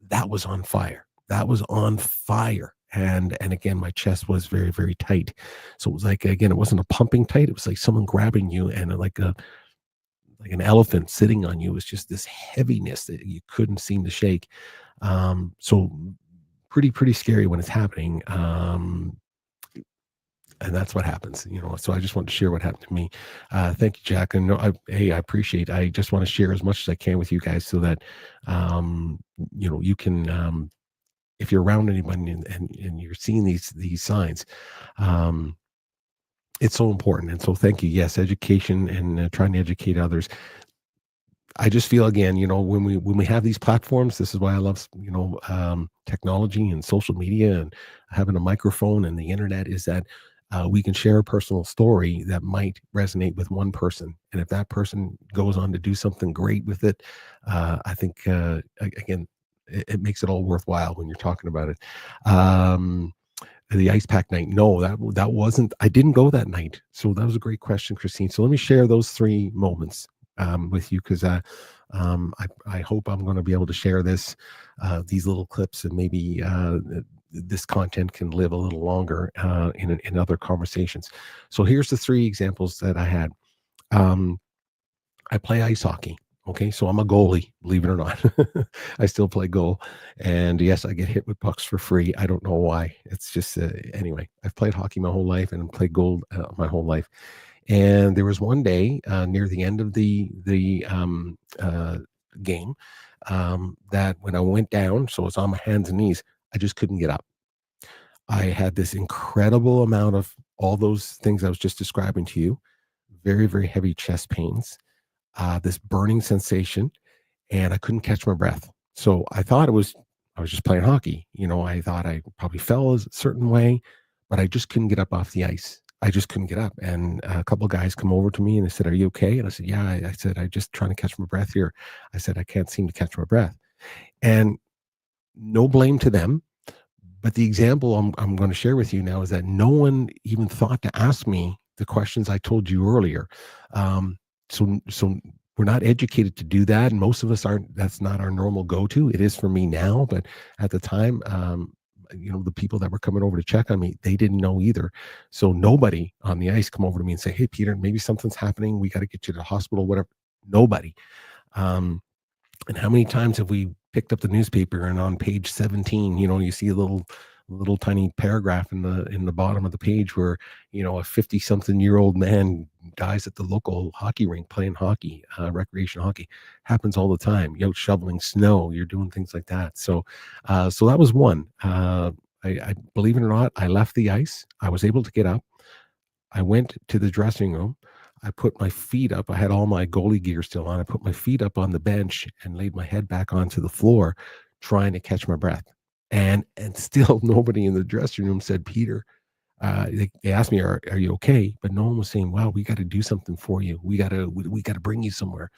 That was on fire. That was on fire. And again, my chest was very, very tight. So it was like, again, it wasn't a pumping tight. It was like someone grabbing you, and like an elephant sitting on you. It was just this heaviness that you couldn't seem to shake. So pretty scary when it's happening. And that's what happens, so I just want to share what happened to me. Thank you, Jack. And I appreciate, I just want to share as much as I can with you guys so that, you can, if you're around anyone and you're seeing these signs, it's so important. And so thank you. Yes, education and trying to educate others. I just feel, again, when we have these platforms, this is why I love, technology and social media and having a microphone and the internet, is that we can share a personal story that might resonate with one person. And if that person goes on to do something great with it, I think, again, it makes it all worthwhile when you're talking about it. The ice pack night. No, that wasn't, I didn't go that night. So that was a great question, Christine. So let me share those 3 moments with you, because I hope I'm going to be able to share these little clips, and maybe this content can live a little longer in other conversations. So here's the 3 examples that I had. I play ice hockey. Okay, so I'm a goalie, believe it or not. I still play goal. And yes, I get hit with pucks for free. I don't know why. It's just, anyway, I've played hockey my whole life and played goal my whole life. And there was one day near the end of the game that when I went down, so I was on my hands and knees, I just couldn't get up. I had this incredible amount of all those things I was just describing to you, very, very heavy chest pains, this burning sensation, and I couldn't catch my breath. So I thought I was just playing hockey. I thought I probably fell a certain way, but I just couldn't get up off the ice. I just couldn't get up. And a couple of guys come over to me and they said, "Are you okay?" And I said, "Yeah." I said, "I'm just trying to catch my breath here." I said, "I can't seem to catch my breath." And no blame to them. But the example I'm going to share with you now is that no one even thought to ask me the questions I told you earlier. So we're not educated to do that, and most of us aren't. That's not our normal go-to. It is for me now, but at the time, the people that were coming over to check on me, they didn't know either. So nobody on the ice come over to me and say, "Hey, Peter, maybe something's happening. We got to get you to the hospital." Whatever. Nobody. And how many times have we picked up the newspaper and on page 17, you see a little tiny paragraph in the bottom of the page where, a 50-something-year-old man dies at the local hockey rink playing hockey, recreation hockey. Happens all the time. You're out shoveling snow, you're doing things like that. So that was one. I believe it or not, I left the ice. I was able to get up. I went to the dressing room. I put my feet up. I had all my goalie gear still on. I put my feet up on the bench and laid my head back onto the floor, trying to catch my breath. And still nobody in the dressing room said, "Peter," they asked me, are you okay? But no one was saying, "Wow, we got to do something for you. We got to bring you somewhere."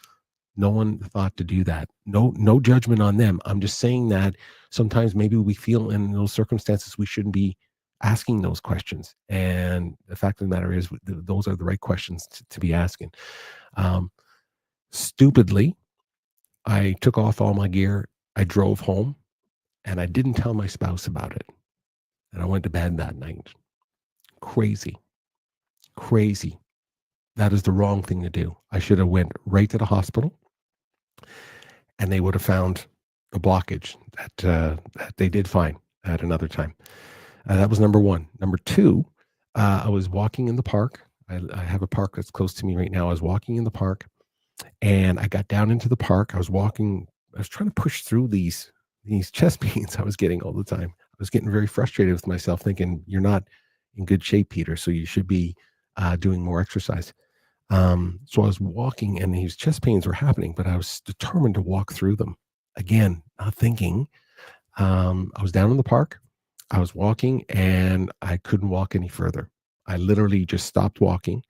No one thought to do that. No judgment on them. I'm just saying that sometimes maybe we feel in those circumstances we shouldn't be asking those questions. And the fact of the matter is, those are the right questions to be asking. Stupidly, I took off all my gear. I drove home, and I didn't tell my spouse about it. And I went to bed that night. Crazy. That is the wrong thing to do. I should have went right to the hospital, and they would have found a blockage that they did find at another time. That was number one. Number two, I was walking in the park. I have a park that's close to me right now. I was walking in the park, and I got down into the park. I was trying to push through these chest pains I was getting all the time. I was getting very frustrated with myself, thinking, "You're not in good shape, Peter, so you should be doing more exercise." So I was walking, and these chest pains were happening, but I was determined to walk through them. Again, not thinking. I was down in the park. I was walking, and I couldn't walk any further. I literally just stopped walking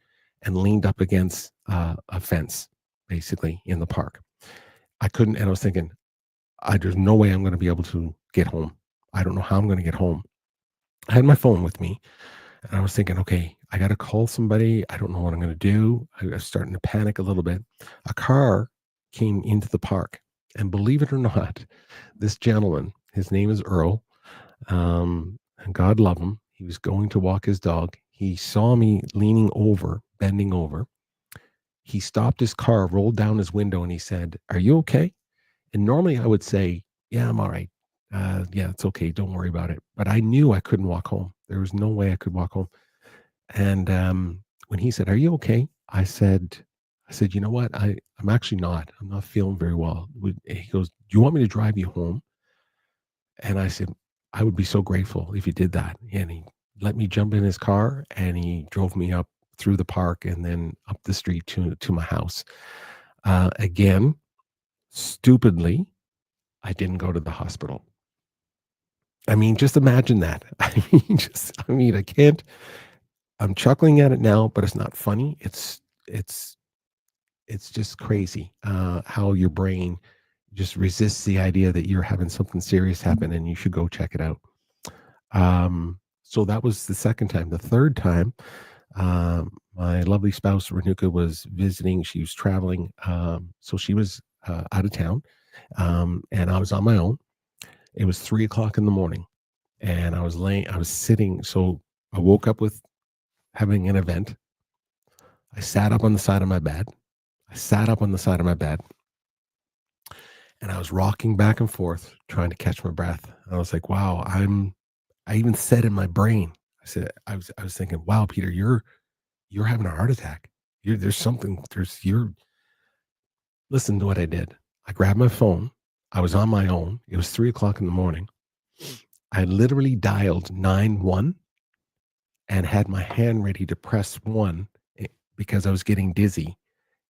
and leaned up against a fence, basically, in the park. I couldn't, and I was thinking, there's no way I'm going to be able to get home. I don't know how I'm going to get home. I had my phone with me, and I was thinking, okay, I got to call somebody. I don't know what I'm going to do. I was starting to panic a little bit. A car came into the park, and believe it or not, this gentleman, his name is Earl, and God love him. He was going to walk his dog. He saw me leaning over, bending over. He stopped his car, rolled down his window, and he said, "Are you okay?" And normally I would say, "Yeah, I'm all right. Yeah, it's okay. Don't worry about it." But I knew I couldn't walk home. There was no way I could walk home. And when he said, "Are you okay?" I said, "You know what? I'm actually not. I'm not feeling very well." He goes, "Do you want me to drive you home?" And I said, "I would be so grateful if you did that." And he let me jump in his car, and he drove me up through the park and then up the street to my house. Again, stupidly, I didn't go to the hospital. I mean, just imagine that. I can't. I'm chuckling at it now, but it's not funny. It's just crazy how your brain just resists the idea that you're having something serious happen and you should go check it out. So that was the second time. The third time, my lovely spouse Renuka was visiting. She was traveling, so she was out of town, and I was on my own. It was 3 o'clock in the morning, and I was sitting. So I woke up with having an event. I sat up on the side of my bed. And I was rocking back and forth, trying to catch my breath. I was like, wow, I even said in my brain, I was thinking, wow, Peter, you're having a heart attack. Listen to what I did. I grabbed my phone. I was on my own. It was 3 o'clock in the morning. I literally dialed 911 and had my hand ready to press 1 because I was getting dizzy,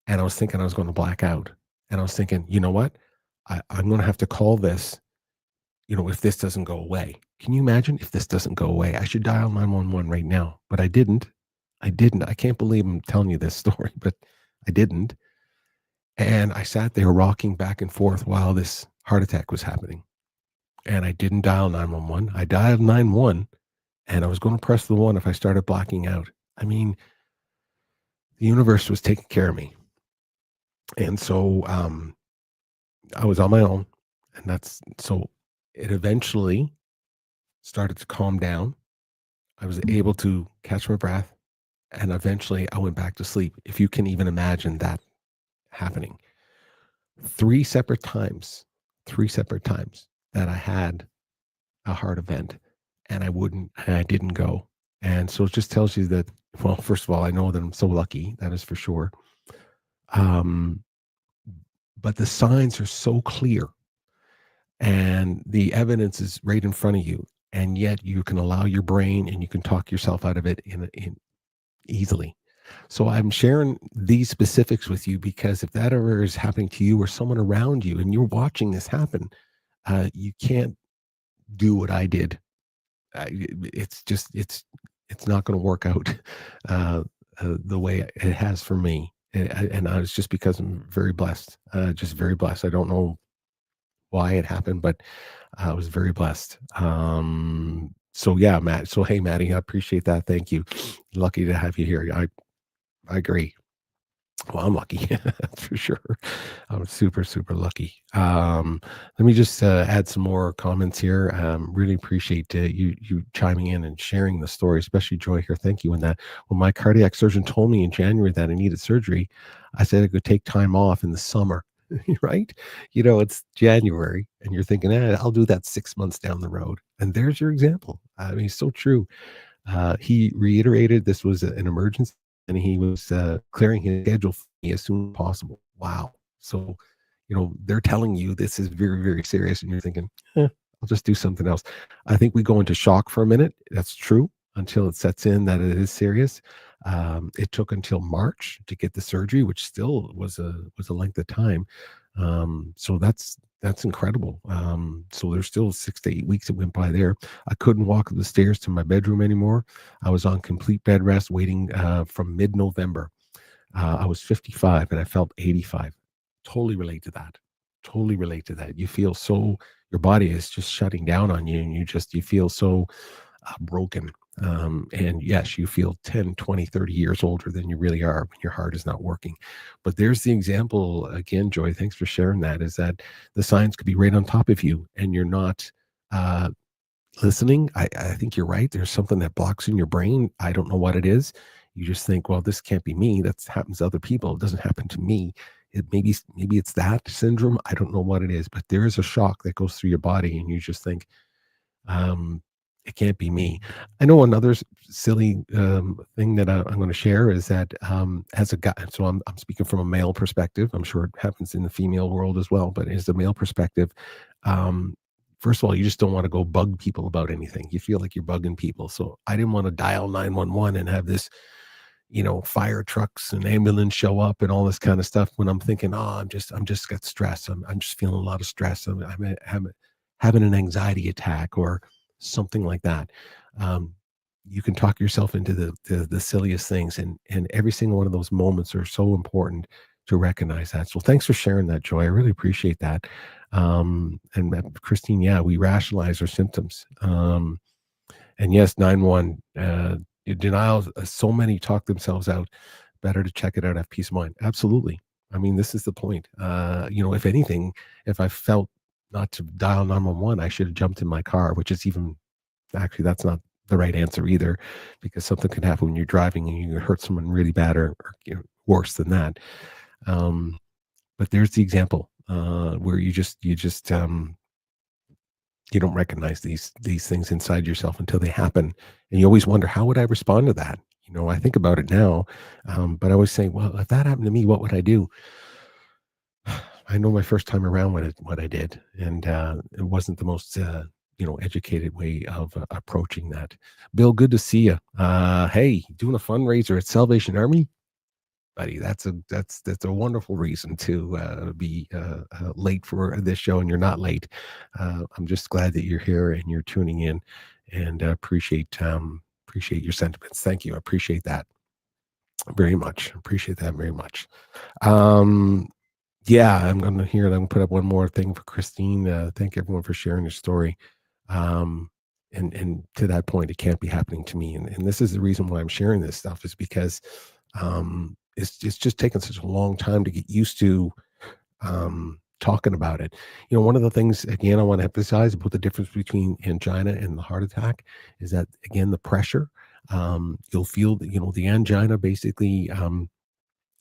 and I was thinking I was going to black out. And I was thinking, you know what? I'm going to have to call this, if this doesn't go away. Can you imagine if this doesn't go away? I should dial 911 right now, but I didn't. I can't believe I'm telling you this story, but I didn't. And I sat there rocking back and forth while this heart attack was happening. And I didn't dial 911. I dialed 911, and I was going to press the 1 if I started blacking out. I mean, the universe was taking care of me. And so I was on my own, and so it eventually started to calm down. I was able to catch my breath, and eventually I went back to sleep. If you can even imagine that happening. 3 separate times that I had a heart event, and I didn't go. And so it just tells you that, well, first of all, I know that I'm so lucky, that is for sure. But the signs are so clear, and the evidence is right in front of you, and yet you can allow your brain and you can talk yourself out of it in easily. So I'm sharing these specifics with you because if that ever is happening to you or someone around you and you're watching this happen, you can't do what I did. It's not going to work out the way it has for me. And it's just because I'm very blessed, just very blessed. I don't know why it happened, but I was very blessed. So yeah, Matt. So hey, Maddie, I appreciate that. Thank you. Lucky to have you here. I agree. Well, I'm lucky, that's for sure. I'm super, super lucky. Let me just add some more comments here. Really appreciate you chiming in and sharing the story, especially Joy here. Thank you. When my cardiac surgeon told me in January that I needed surgery, I said I could take time off in the summer, right? It's January and you're thinking, I'll do that 6 months down the road. And there's your example. I mean, so true. He reiterated this was an emergency, and he was clearing his schedule for me as soon as possible. Wow. So, they're telling you this is very, very serious, and you're thinking, I'll just do something else. I think we go into shock for a minute. That's true, until it sets in that it is serious. It took until March to get the surgery, which still was a length of time. So that's incredible. So there's still 6 to 8 weeks that went by there. I couldn't walk up the stairs to my bedroom anymore. I was on complete bed rest waiting from mid-November. I was 55 and I felt 85. Totally relate to that. You feel your body is just shutting down on you, and you feel so broken. And yes, you feel 10, 20, 30 years older than you really are when your heart is not working. But there's the example again, Joy, thanks for sharing that, is that the signs could be right on top of you and you're not listening. I think you're right. There's something that blocks in your brain. I don't know what it is. You just think, well, this can't be me. That happens to other people. It doesn't happen to me. Maybe it's that syndrome. I don't know what it is, but there is a shock that goes through your body and you just think, it can't be me. I know another silly thing that I'm going to share is that as a guy, so I'm speaking from a male perspective. I'm sure it happens in the female world as well, but as a male perspective, first of all, you just don't want to go bug people about anything. You feel like you're bugging people. So I didn't want to dial 911 and have this, fire trucks and ambulance show up and all this kind of stuff when I'm thinking, I'm just got stress. I'm just feeling a lot of stress. I'm having an anxiety attack or something like that. You can talk yourself into the silliest things, and every single one of those moments are so important to recognize that. So thanks for sharing that, Joy. I really appreciate that. And Christine, yeah, we rationalize our symptoms. And yes, 911 denials. So many talk themselves out. Better to check it out, have peace of mind. Absolutely. I mean, this is the point. If anything, if I felt not to dial 911, I should have jumped in my car, which is even actually that's not the right answer either, because something could happen when you're driving and you hurt someone really bad or worse than that. But there's the example where you don't recognize these things inside yourself until they happen, and you always wonder, how would I respond to that? I think about it now, but I always say, well, if that happened to me, what would I do? I know my first time around what I did, and it wasn't the most educated way of approaching that. Bill, good to see you. Hey, doing a fundraiser at Salvation Army, buddy. That's a wonderful reason to be late for this show, and you're not late. I'm just glad that you're here and you're tuning in, and appreciate your sentiments. Thank you. I appreciate that very much. Appreciate that very much. Yeah, I'm going to put up one more thing for Christine. Thank everyone for sharing your story. And to that point, it can't be happening to me. And this is the reason why I'm sharing this stuff, is because it's just taken such a long time to get used to talking about it. One of the things, again, I want to emphasize about the difference between angina and the heart attack is that, again, the pressure, you'll feel, the angina basically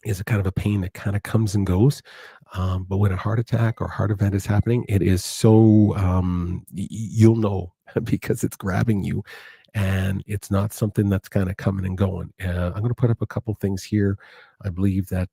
is a kind of a pain that kind of comes and goes. But when a heart attack or heart event is happening, it is so, you'll know because it's grabbing you, and it's not something that's kind of coming and going. I'm going to put up a couple things here. I believe that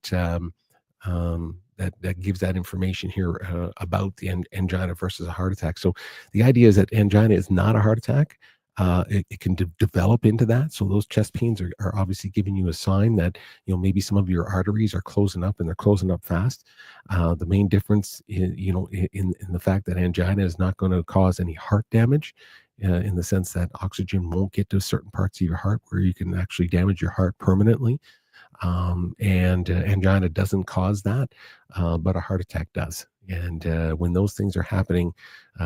that gives that information here about the angina versus a heart attack. So the idea is that angina is not a heart attack. It can develop into that. So those chest pains are obviously giving you a sign that, maybe some of your arteries are closing up, and they're closing up fast. The main difference is, in the fact that angina is not going to cause any heart damage, in the sense that oxygen won't get to certain parts of your heart where you can actually damage your heart permanently. And angina doesn't cause that, but a heart attack does. And when those things are happening,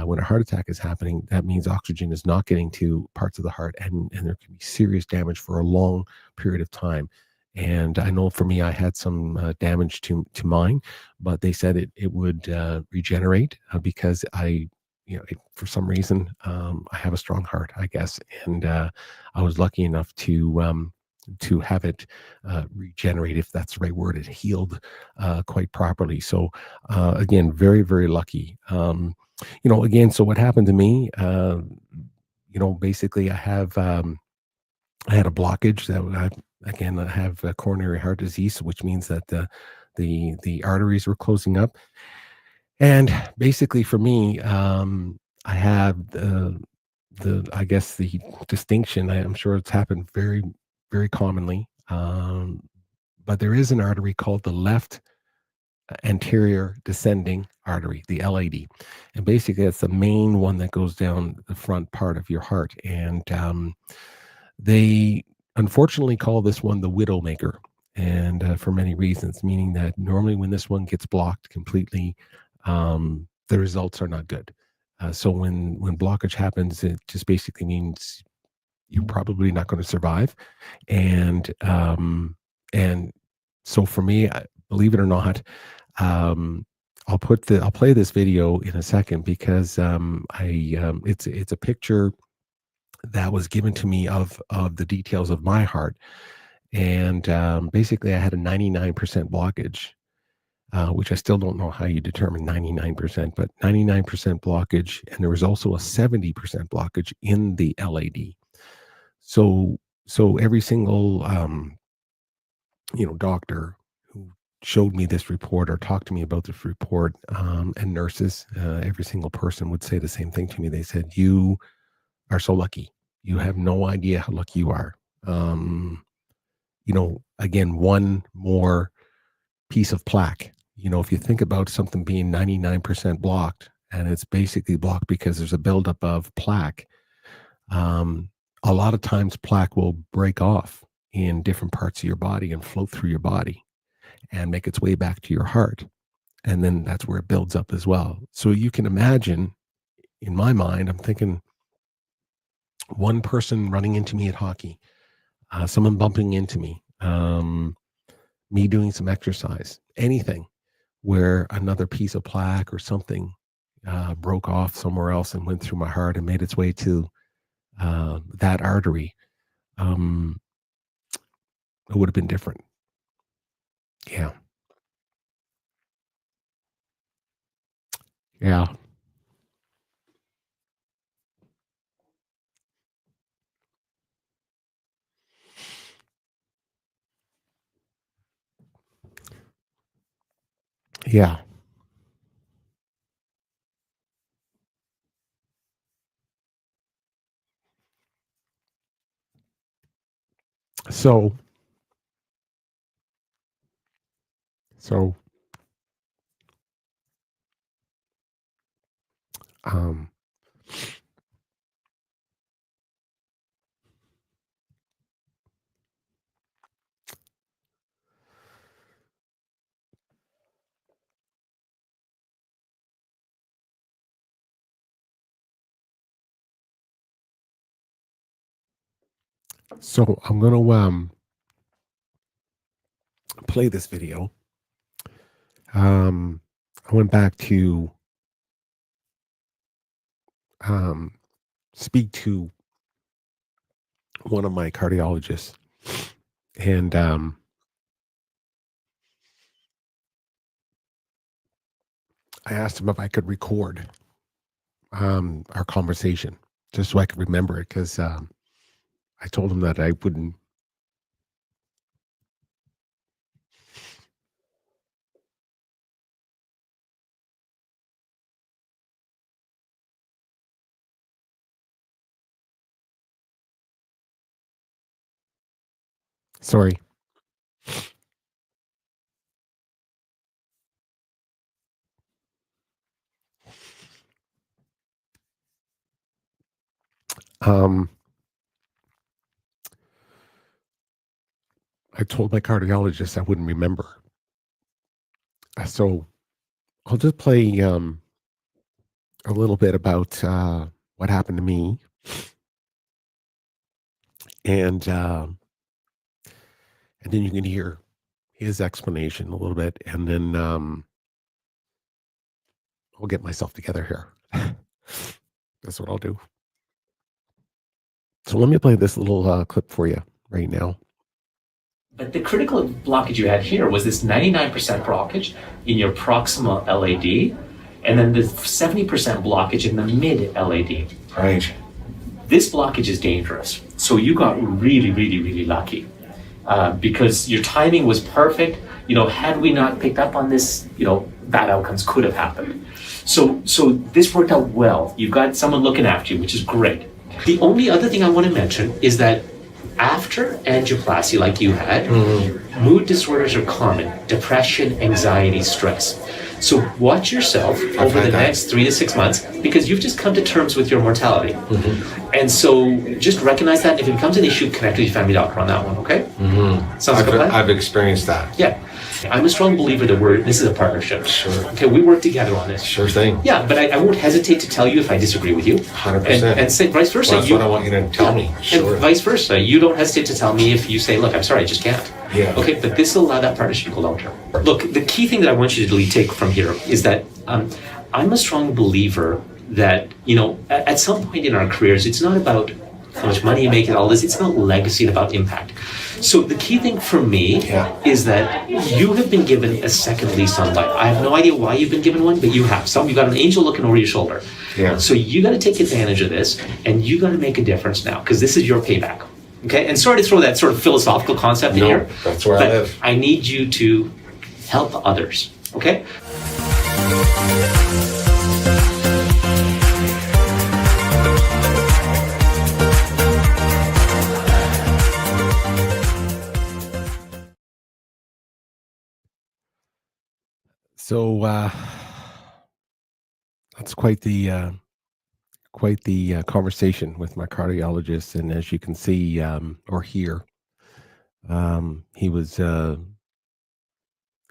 when a heart attack is happening, that means oxygen is not getting to parts of the heart, and there can be serious damage for a long period of time. And I know for me, I had some damage to mine, but they said it would regenerate because for some reason, I have a strong heart, I guess. And I was lucky enough to have it regenerate, if that's the right word. It healed quite properly. So again, very, very lucky. Again, so what happened to me, basically I had a blockage that I have coronary heart disease, which means that the arteries were closing up. And basically for me, I have I guess the distinction, I'm sure it's happened very, very commonly. But there is an artery called the left anterior descending artery, the LAD. And basically that's the main one that goes down the front part of your heart. And they unfortunately call this one the widowmaker. And for many reasons, meaning that normally when this one gets blocked completely, the results are not good. So when blockage happens, it just basically means you're probably not going to survive. And so for me, believe it or not, I'll play this video in a second, because it's a picture that was given to me of the details of my heart. And basically I had a 99% blockage, which I still don't know how you determine 99%, but 99% blockage. And there was also a 70% blockage in the LAD. So every single, doctor who showed me this report or talked to me about this report, and nurses, every single person would say the same thing to me. They said, "You are so lucky. You have no idea how lucky you are." Again, one more piece of plaque. If you think about something being 99% blocked, and it's basically blocked because there's a buildup of plaque, a lot of times plaque will break off in different parts of your body and float through your body and make its way back to your heart. And then that's where it builds up as well. So you can imagine, in my mind, I'm thinking one person running into me at hockey, someone bumping into me, me doing some exercise, anything where another piece of plaque or something broke off somewhere else and went through my heart and made its way to that artery, it would have been different. Yeah. Yeah. Yeah. So I'm going to play this video. I went back to speak to one of my cardiologists, and I asked him if I could record our conversation just so I could remember it, because I told him that I wouldn't. Sorry. I told my cardiologist I wouldn't remember. So I'll just play a little bit about what happened to me, and then you can hear his explanation a little bit, and then I'll get myself together here. That's what I'll do. So let me play this little clip for you right now. But the critical blockage you had here was this 99% blockage in your proximal LAD, and then the 70% blockage in the mid LAD. Right. This blockage is dangerous. So you got really, really, really lucky because your timing was perfect. Had we not picked up on this, bad outcomes could have happened. So this worked out well. You've got someone looking after you, which is great. The only other thing I want to mention is that after angioplasty like you had, mood disorders are common: depression, anxiety, stress. So watch yourself over the next 3 to 6 months, because you've just come to terms with your mortality. And so just recognize that. If it becomes an issue, connect with your family doctor on that one, okay? Sounds good. I've experienced that. Yeah. I'm a strong believer that this is a partnership. Sure. Okay, we work together on this. Sure thing. Yeah, but I won't hesitate to tell you if I disagree with you. 100%. And say vice versa. Well, that's what I want you to tell me. Sure. And vice versa. You don't hesitate to tell me if you say, look, I'm sorry, I just can't. Yeah. Okay, but this will allow that partnership to go long term. Look, the key thing that I want you to really take from here is that I'm a strong believer that, at some point in our careers, it's not about how much money you make and all this, it's about legacy and about impact. So the key thing for me is that you have been given a second lease on life. I have no idea why you've been given one, but you have. You've got an angel looking over your shoulder. Yeah. So you got to take advantage of this, and you got to make a difference now, because this is your payback. Okay? And sorry to throw that sort of philosophical concept in here. That's where I live. I need you to help others. Okay? So that's quite the conversation with my cardiologist, and as you can see or hear, he was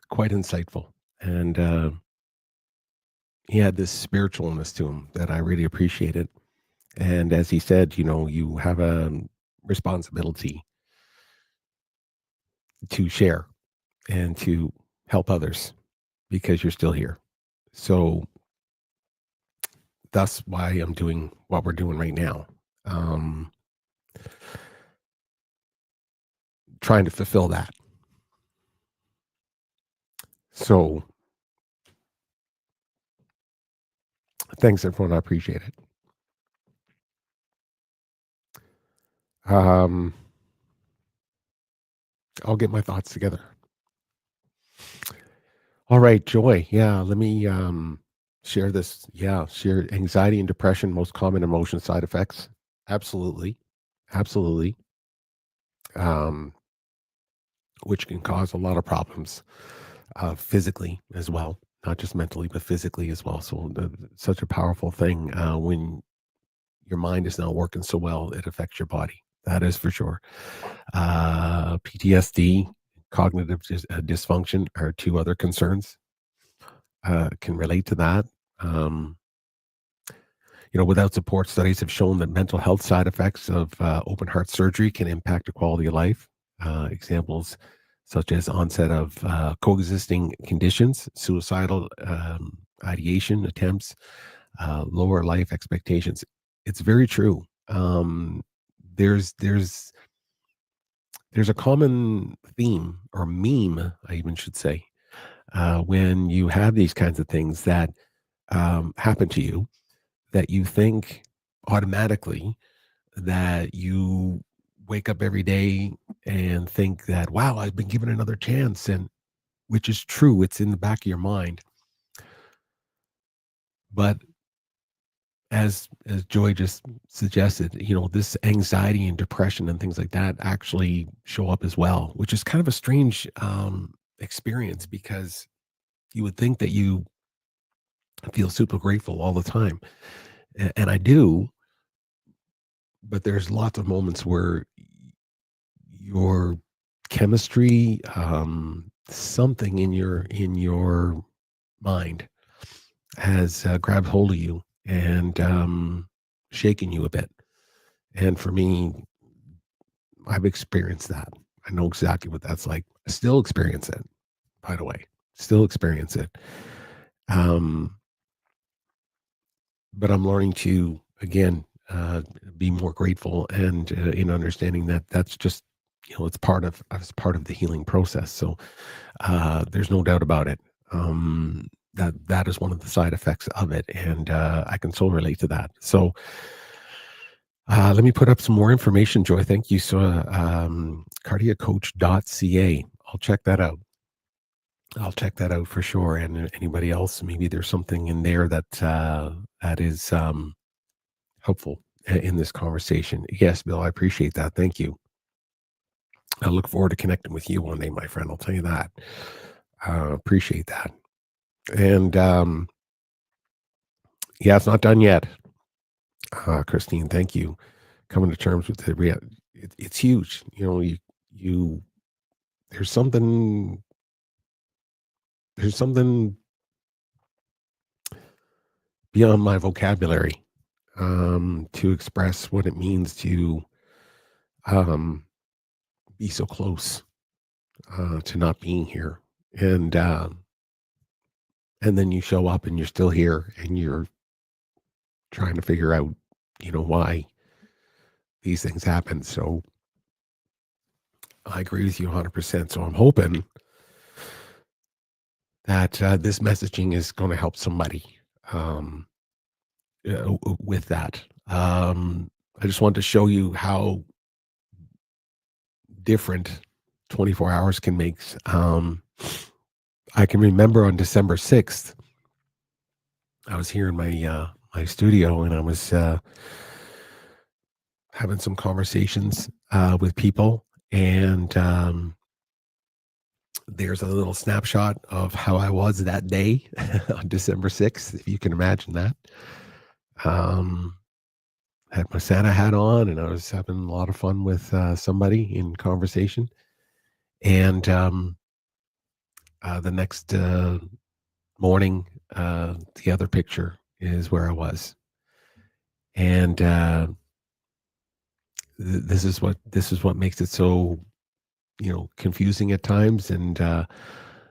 quite insightful, and he had this spiritualness to him that I really appreciated. And as he said, you have a responsibility to share, and to help others because you're still here. So that's why I'm doing what we're doing right now. Trying to fulfill that. So thanks, everyone. I appreciate it. I'll get my thoughts together. All right, Joy. Yeah, let me share this. Yeah, share anxiety and depression, most common emotion side effects. Absolutely. Absolutely. Which can cause a lot of problems physically as well, not just mentally, but physically as well. So such a powerful thing when your mind is not working so well, it affects your body. That is for sure. PTSD, cognitive dysfunction are two other concerns. Can relate to that. Without support, studies have shown that mental health side effects of open heart surgery can impact the quality of life. Examples such as onset of coexisting conditions, suicidal ideation attempts, lower life expectations. It's very true. There's a common theme or meme, I even should say, when you have these kinds of things that happen to you, that you think automatically that you wake up every day and think that, wow, I've been given another chance, and which is true. It's in the back of your mind. But as Joy just suggested, this anxiety and depression and things like that actually show up as well, which is kind of a strange experience, because you would think that you feel super grateful all the time. And I do, but there's lots of moments where your chemistry, something in your mind has grabbed hold of you and shaken you a bit. And for me, I've experienced that. I know exactly what that's like. I still experience it, by the way. Still experience it. But I'm learning to, again, be more grateful and in understanding that that's just, it's part of the healing process. So there's no doubt about it. That is one of the side effects of it, and I can so relate to that. So let me put up some more information, Joy. Thank you. So 𝗟𝗶𝘃𝗲𝗿. I'll check that out. I'll check that out for sure. And anybody else, maybe there's something in there that is helpful in this conversation. Yes, Bill, I appreciate that. Thank you. I look forward to connecting with you one day, my friend. I'll tell you that. Appreciate that. And yeah, it's not done yet. Christine, thank you. Coming to terms with the reality. It's huge. There's something beyond my vocabulary to express what it means to be so close to not being here. And then you show up and you're still here and you're trying to figure out, why these things happen. So I agree with you 100%. So I'm hoping that this messaging is going to help somebody with that. I just wanted to show you how different 24 hours can make. I can remember on December 6th, I was here in my my studio, and I was having some conversations with people, and there's a little snapshot of how I was that day on December 6th, if you can imagine that. Had my Santa hat on, and I was having a lot of fun with somebody in conversation. And the next morning, the other picture is where I was. And this is what makes it so confusing at times, and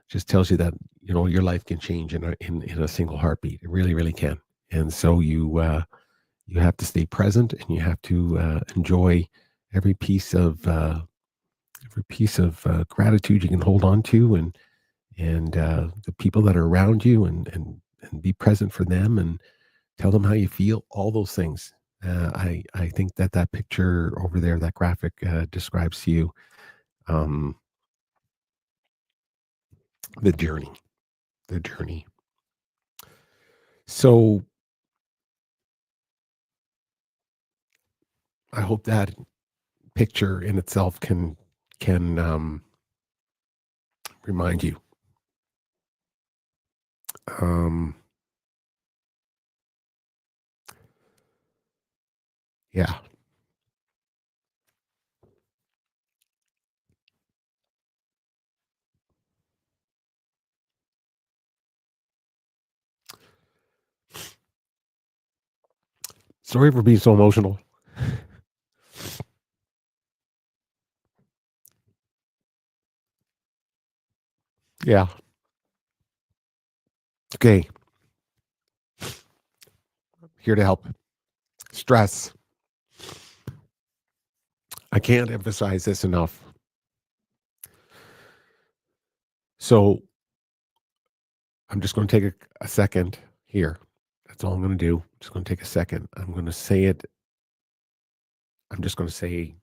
just tells you that your life can change in a single heartbeat. It really, really can. And so you have to stay present, and you have to enjoy every piece of gratitude you can hold on to, and the people that are around you, and be present for them, and tell them how you feel. All those things. I think that picture over there, that graphic, describes to you the journey. So I hope that picture in itself can remind you. Yeah. Sorry for being so emotional. Yeah. Okay. Here to help. Stress. I can't emphasize this enough. So I'm just going to take a second here. That's all I'm going to do. I'm just going to take a second. I'm going to say it. I'm just going to say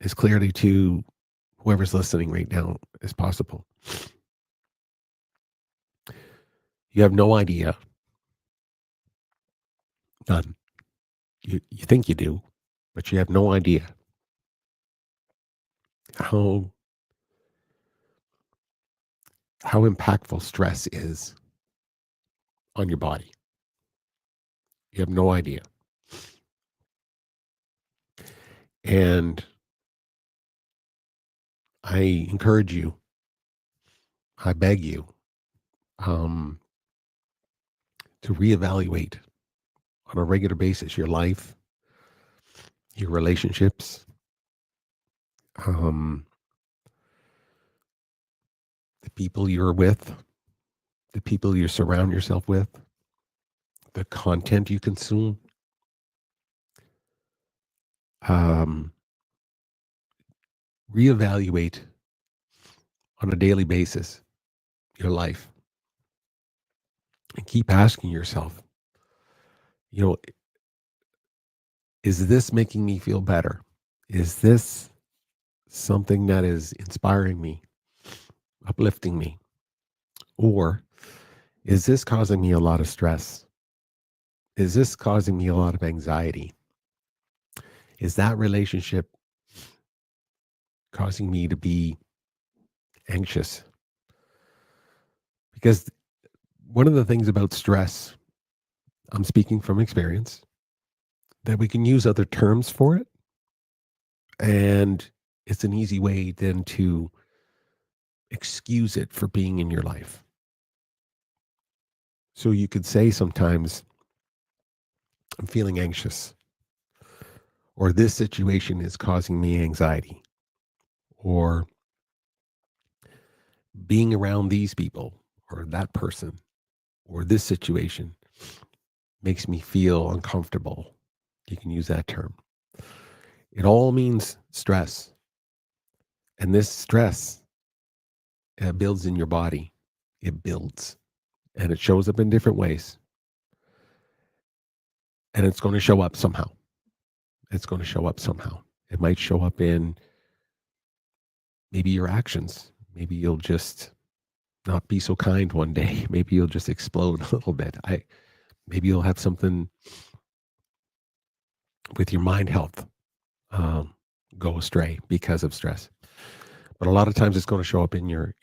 as clearly to whoever's listening right now as possible. You have no idea. None. You think you do, but you have no idea how impactful stress is on your body. You have no idea. And I encourage you, I beg you, to reevaluate on a regular basis your life, your relationships, the people you're with, the people you surround yourself with, the content you consume. Reevaluate on a daily basis your life, and keep asking yourself, is this making me feel better? Is this something that is inspiring me, uplifting me? Or is this causing me a lot of stress? Is this causing me a lot of anxiety? Is that relationship causing me to be anxious? Because one of the things about stress, I'm speaking from experience, that we can use other terms for it. And it's an easy way then to excuse it for being in your life. So you could say sometimes, I'm feeling anxious, or this situation is causing me anxiety, or being around these people or that person or this situation makes me feel uncomfortable. You can use that term. It all means stress. And this stress builds in your body. It builds. And it shows up in different ways. And it's going to show up somehow. It's going to show up somehow. It might show up in maybe your actions. Maybe you'll just not be so kind one day. Maybe you'll just explode a little bit. Maybe you'll have something with your mind health go astray because of stress. But a lot of times it's going to show up in your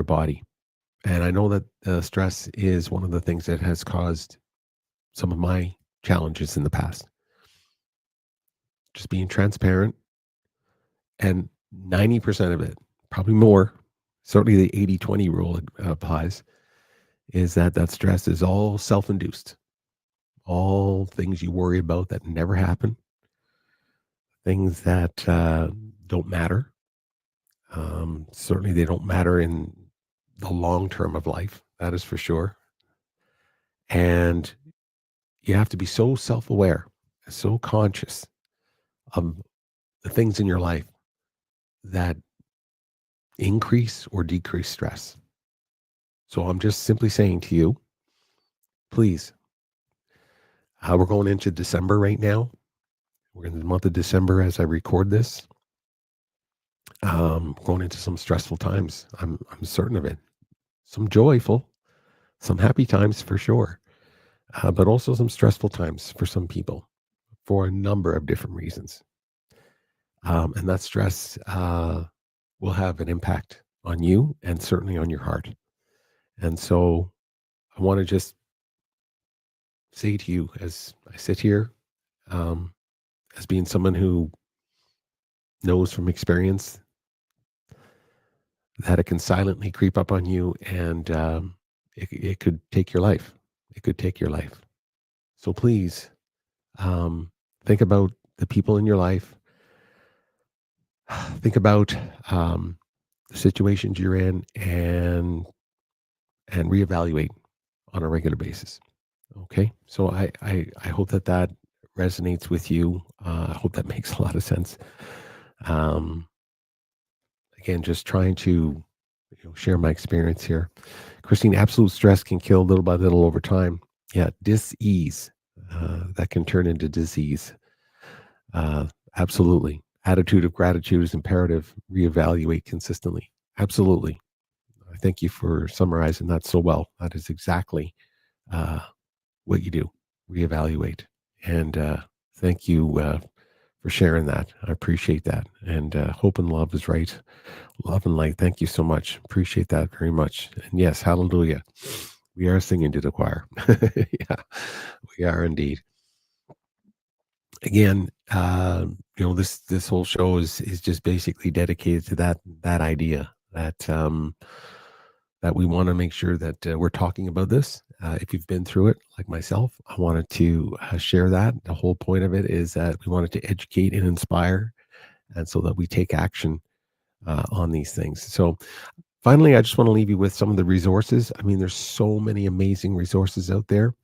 body. And I know that stress is one of the things that has caused some of my challenges in the past. Just being transparent, and 90% of it, probably more, certainly the 80-20 rule applies, is that stress is all self-induced. All things you worry about that never happen. Things that don't matter. Certainly they don't matter in the long term of life. That is for sure. And you have to be so self-aware, so conscious of the things in your life that increase or decrease stress. So I'm just simply saying to you, please, we're going into December right now. We're in the month of December as I record this. Going into some stressful times. I'm certain of it. Some joyful, some happy times for sure, but also some stressful times for some people for a number of different reasons. And that stress will have an impact on you and certainly on your heart. And so I want to just say to you, as I sit here, as being someone who knows from experience that it can silently creep up on you, and it could take your life. It could take your life. So please think about the people in your life. Think about the situations you're in, and reevaluate on a regular basis. Okay, so I hope that resonates with you. I hope that makes a lot of sense. Again, just trying to share my experience here. Christine, absolute stress can kill little by little over time. Yeah, dis-ease, that can turn into disease. Absolutely. Attitude of gratitude is imperative. Reevaluate consistently. Absolutely. I thank you for summarizing that so well. That is exactly what you do. Reevaluate. And thank you for sharing that. I appreciate that. And hope and love is right. Love and light. Thank you so much. Appreciate that very much. And yes, hallelujah. We are singing to the choir. Yeah, we are indeed. Again, this whole show is just basically dedicated to that idea that that we want to make sure that we're talking about this. If you've been through it, like myself, I wanted to share that. The whole point of it is that we wanted to educate and inspire, and so that we take action on these things. So finally, I just want to leave you with some of the resources. I mean, there's so many amazing resources out there.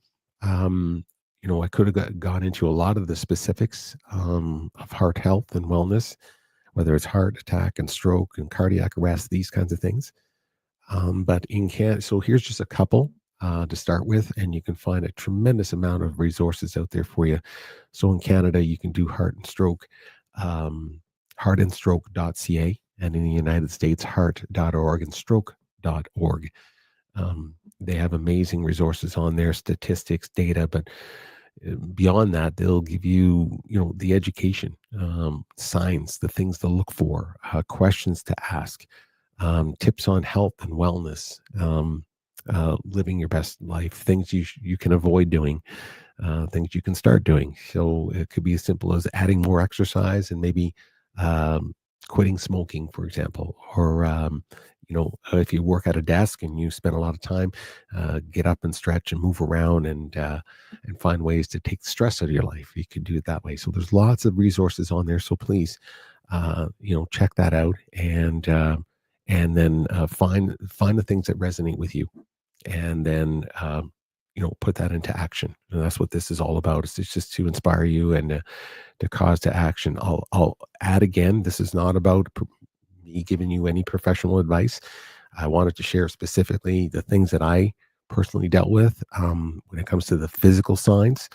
I could have gone into a lot of the specifics of heart health and wellness, whether it's heart attack and stroke and cardiac arrest, these kinds of things. But so here's just a couple to start with, and you can find a tremendous amount of resources out there for you. So in Canada, you can do heart and stroke, heartandstroke.ca, and in the United States, heart.org and stroke.org. They have amazing resources on there, statistics, data, but beyond that, they'll give you, the education, signs, the things to look for, questions to ask, tips on health and wellness, living your best life, things you can avoid doing, things you can start doing. So it could be as simple as adding more exercise and maybe quitting smoking, for example, or if you work at a desk and you spend a lot of time, get up and stretch and move around and find ways to take the stress out of your life. You can do it that way. So there's lots of resources on there. So please, check that out and then find the things that resonate with you, and then put that into action. And that's what this is all about. It's just to inspire you and to cause to action. I'll add again, this is not about me giving you any professional advice. I wanted to share specifically the things that I personally dealt with when it comes to the physical signs.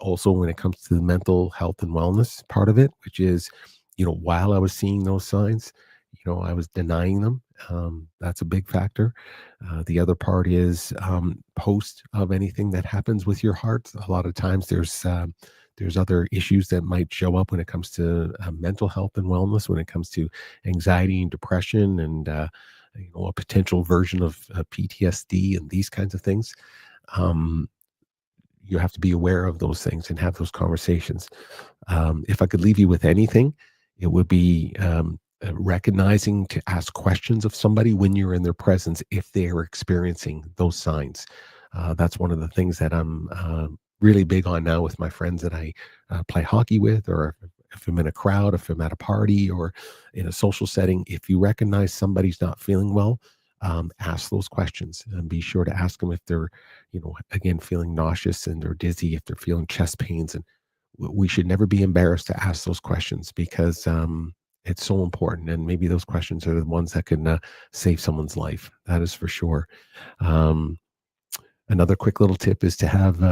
Also when it comes to the mental health and wellness part of it, which is, while I was seeing those signs, I was denying them. That's a big factor. The other part is post of anything that happens with your heart. A lot of times there's other issues that might show up when it comes to mental health and wellness, when it comes to anxiety and depression and a potential version of PTSD and these kinds of things. You have to be aware of those things and have those conversations. If I could leave you with anything, it would be recognizing to ask questions of somebody when you're in their presence if they are experiencing those signs. That's one of the things that I'm really big on now with my friends that I play hockey with, or if I'm in a crowd, if I'm at a party or in a social setting, if you recognize somebody's not feeling well, ask those questions and be sure to ask them if they're, again, feeling nauseous and they're dizzy, if they're feeling chest pains. And we should never be embarrassed to ask those questions because it's so important. And maybe those questions are the ones that can save someone's life. That is for sure. Another quick little tip is to have,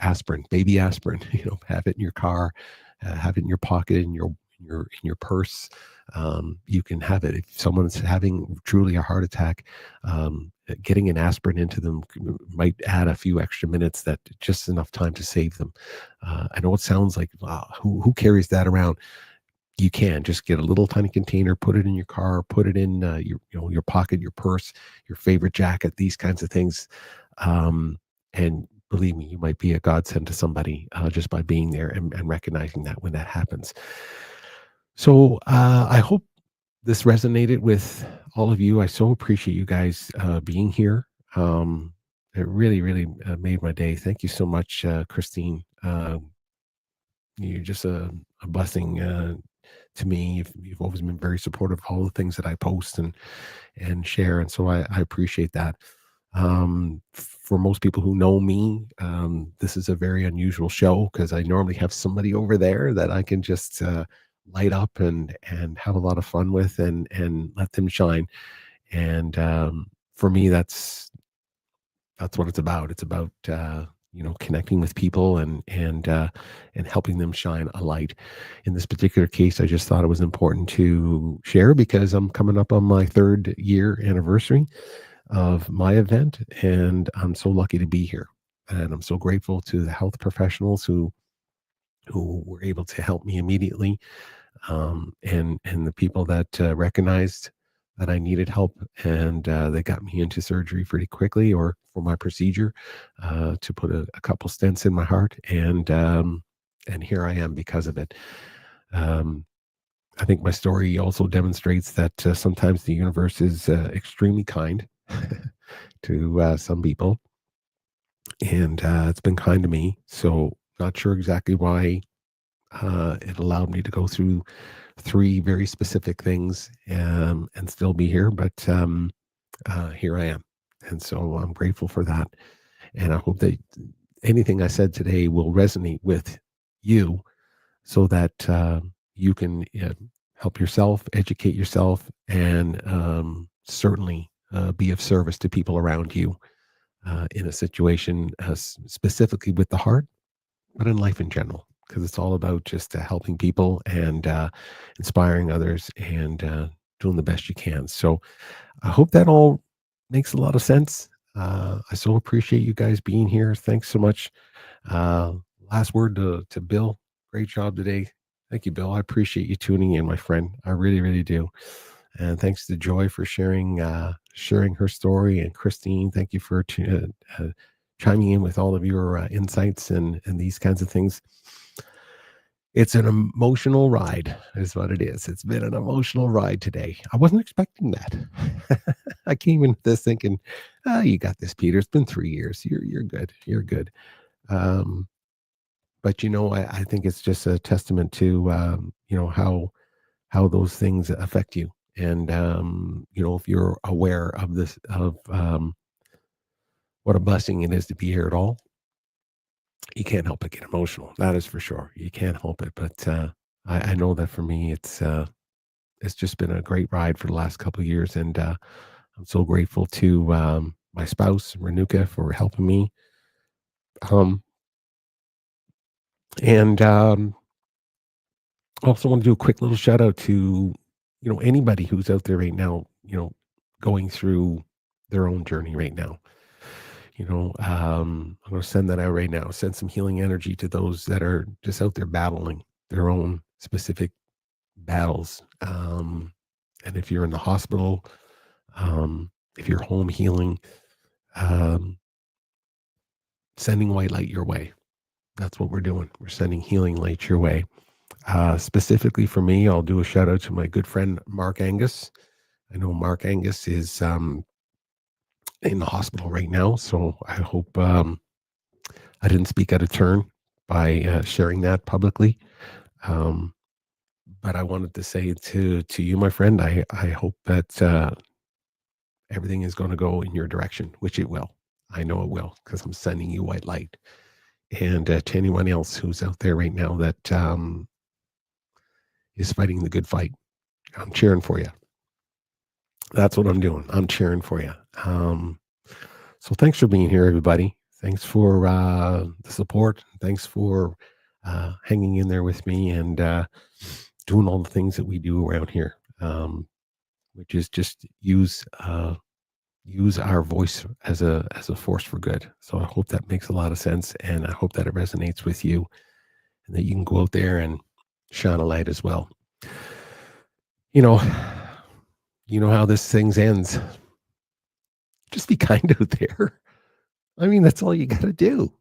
aspirin, baby aspirin. Have it in your car, have it in your pocket, in your purse. You can have it if someone's having truly a heart attack. Getting an aspirin into them might add a few extra minutes, that just enough time to save them. I know it sounds like, wow, who carries that around? You can just get a little tiny container, put it in your car, put it in your pocket, your purse, your favorite jacket, these kinds of things. And believe me, you might be a godsend to somebody just by being there and recognizing that when that happens. So I hope this resonated with all of you. I so appreciate you guys being here. It really, really made my day. Thank you so much, Christine. You're just a blessing to me. You've always been very supportive of all the things that I post and share. And so I appreciate that. For most people who know me, this is a very unusual show because I normally have somebody over there that I can just light up and have a lot of fun with and let them shine. And for me, that's what it's about. It's about connecting with people and helping them shine a light. In this particular case, I just thought it was important to share because I'm coming up on my 3rd year anniversary of my event, and I'm so lucky to be here. And I'm so grateful to the health professionals who were able to help me immediately, and the people that recognized that I needed help, and they got me into surgery pretty quickly, or for my procedure, to put a couple stents in my heart, and here I am because of it. I think my story also demonstrates that sometimes the universe is extremely kind to some people, and it's been kind to me. So not sure exactly why it allowed me to go through 3 very specific things and still be here, but here I am. And so I'm grateful for that. And I hope that anything I said today will resonate with you so that you can help yourself, educate yourself, and certainly be of service to people around you in a situation specifically with the heart, but in life in general, because it's all about just helping people and inspiring others and doing the best you can. So I hope that all makes a lot of sense. I so appreciate you guys being here. Thanks so much. Last word to Bill. Great job today. Thank you, Bill. I appreciate you tuning in, my friend. I really, really do. And thanks to Joy for sharing her story. And Christine, thank you for chiming in with all of your insights and these kinds of things. It's an emotional ride, is what it is. It's been an emotional ride today. I wasn't expecting that. I came into this thinking, you got this, Peter. It's been 3 years. You're good. You're good. But I think it's just a testament to how those things affect you. And if you're aware of this, of what a blessing it is to be here at all, you can't help but get emotional. That is for sure. You can't help it. But I know that for me, it's just been a great ride for the last couple of years, and I'm so grateful to my spouse Renuka for helping me. And I also want to do a quick little shout out to anybody who's out there right now, going through their own journey right now. I'm going to send that out right now. Send some healing energy to those that are just out there battling their own specific battles. And if you're in the hospital, if you're home healing, sending white light your way. That's what we're doing. We're sending healing light your way. Specifically for me, I'll do a shout out to my good friend, Mark Angus. I know Mark Angus is in the hospital right now. So I hope I didn't speak out of turn by sharing that publicly. But I wanted to say to you, my friend, I hope that everything is going to go in your direction, which it will. I know it will, because I'm sending you white light. And to anyone else who's out there right now that is fighting the good fight, I'm cheering for you. That's what I'm doing. I'm cheering for you. So thanks for being here, everybody. Thanks for the support. Thanks for hanging in there with me and doing all the things that we do around here, which is just use our voice as a force for good. So I hope that makes a lot of sense, and I hope that it resonates with you, and that you can go out there and shine a light as well. You know how this thing ends. Just be kind out there. I mean, that's all you got to do.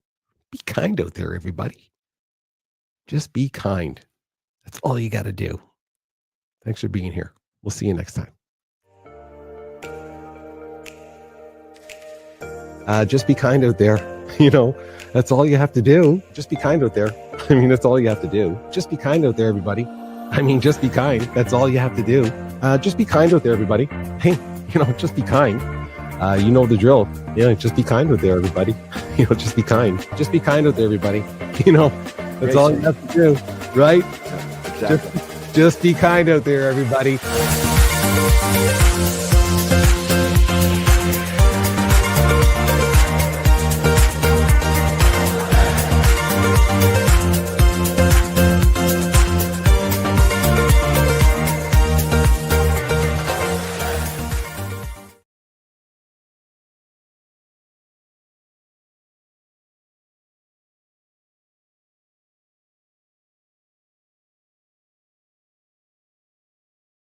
Be kind out there, everybody. Just be kind. That's all you got to do. Thanks for being here. We'll see you next time. Just be kind out there. That's all you have to do. Just be kind out there. I mean, that's all you have to do. Just be kind out there, everybody. I mean, just be kind. That's all you have to do. Just be kind out there, everybody. Hey, just be kind. You know the drill. Yeah, just be kind out there, everybody. Just be kind. Just be kind out there, everybody. That's all you have to do, right? Exactly. Just be kind out there, everybody.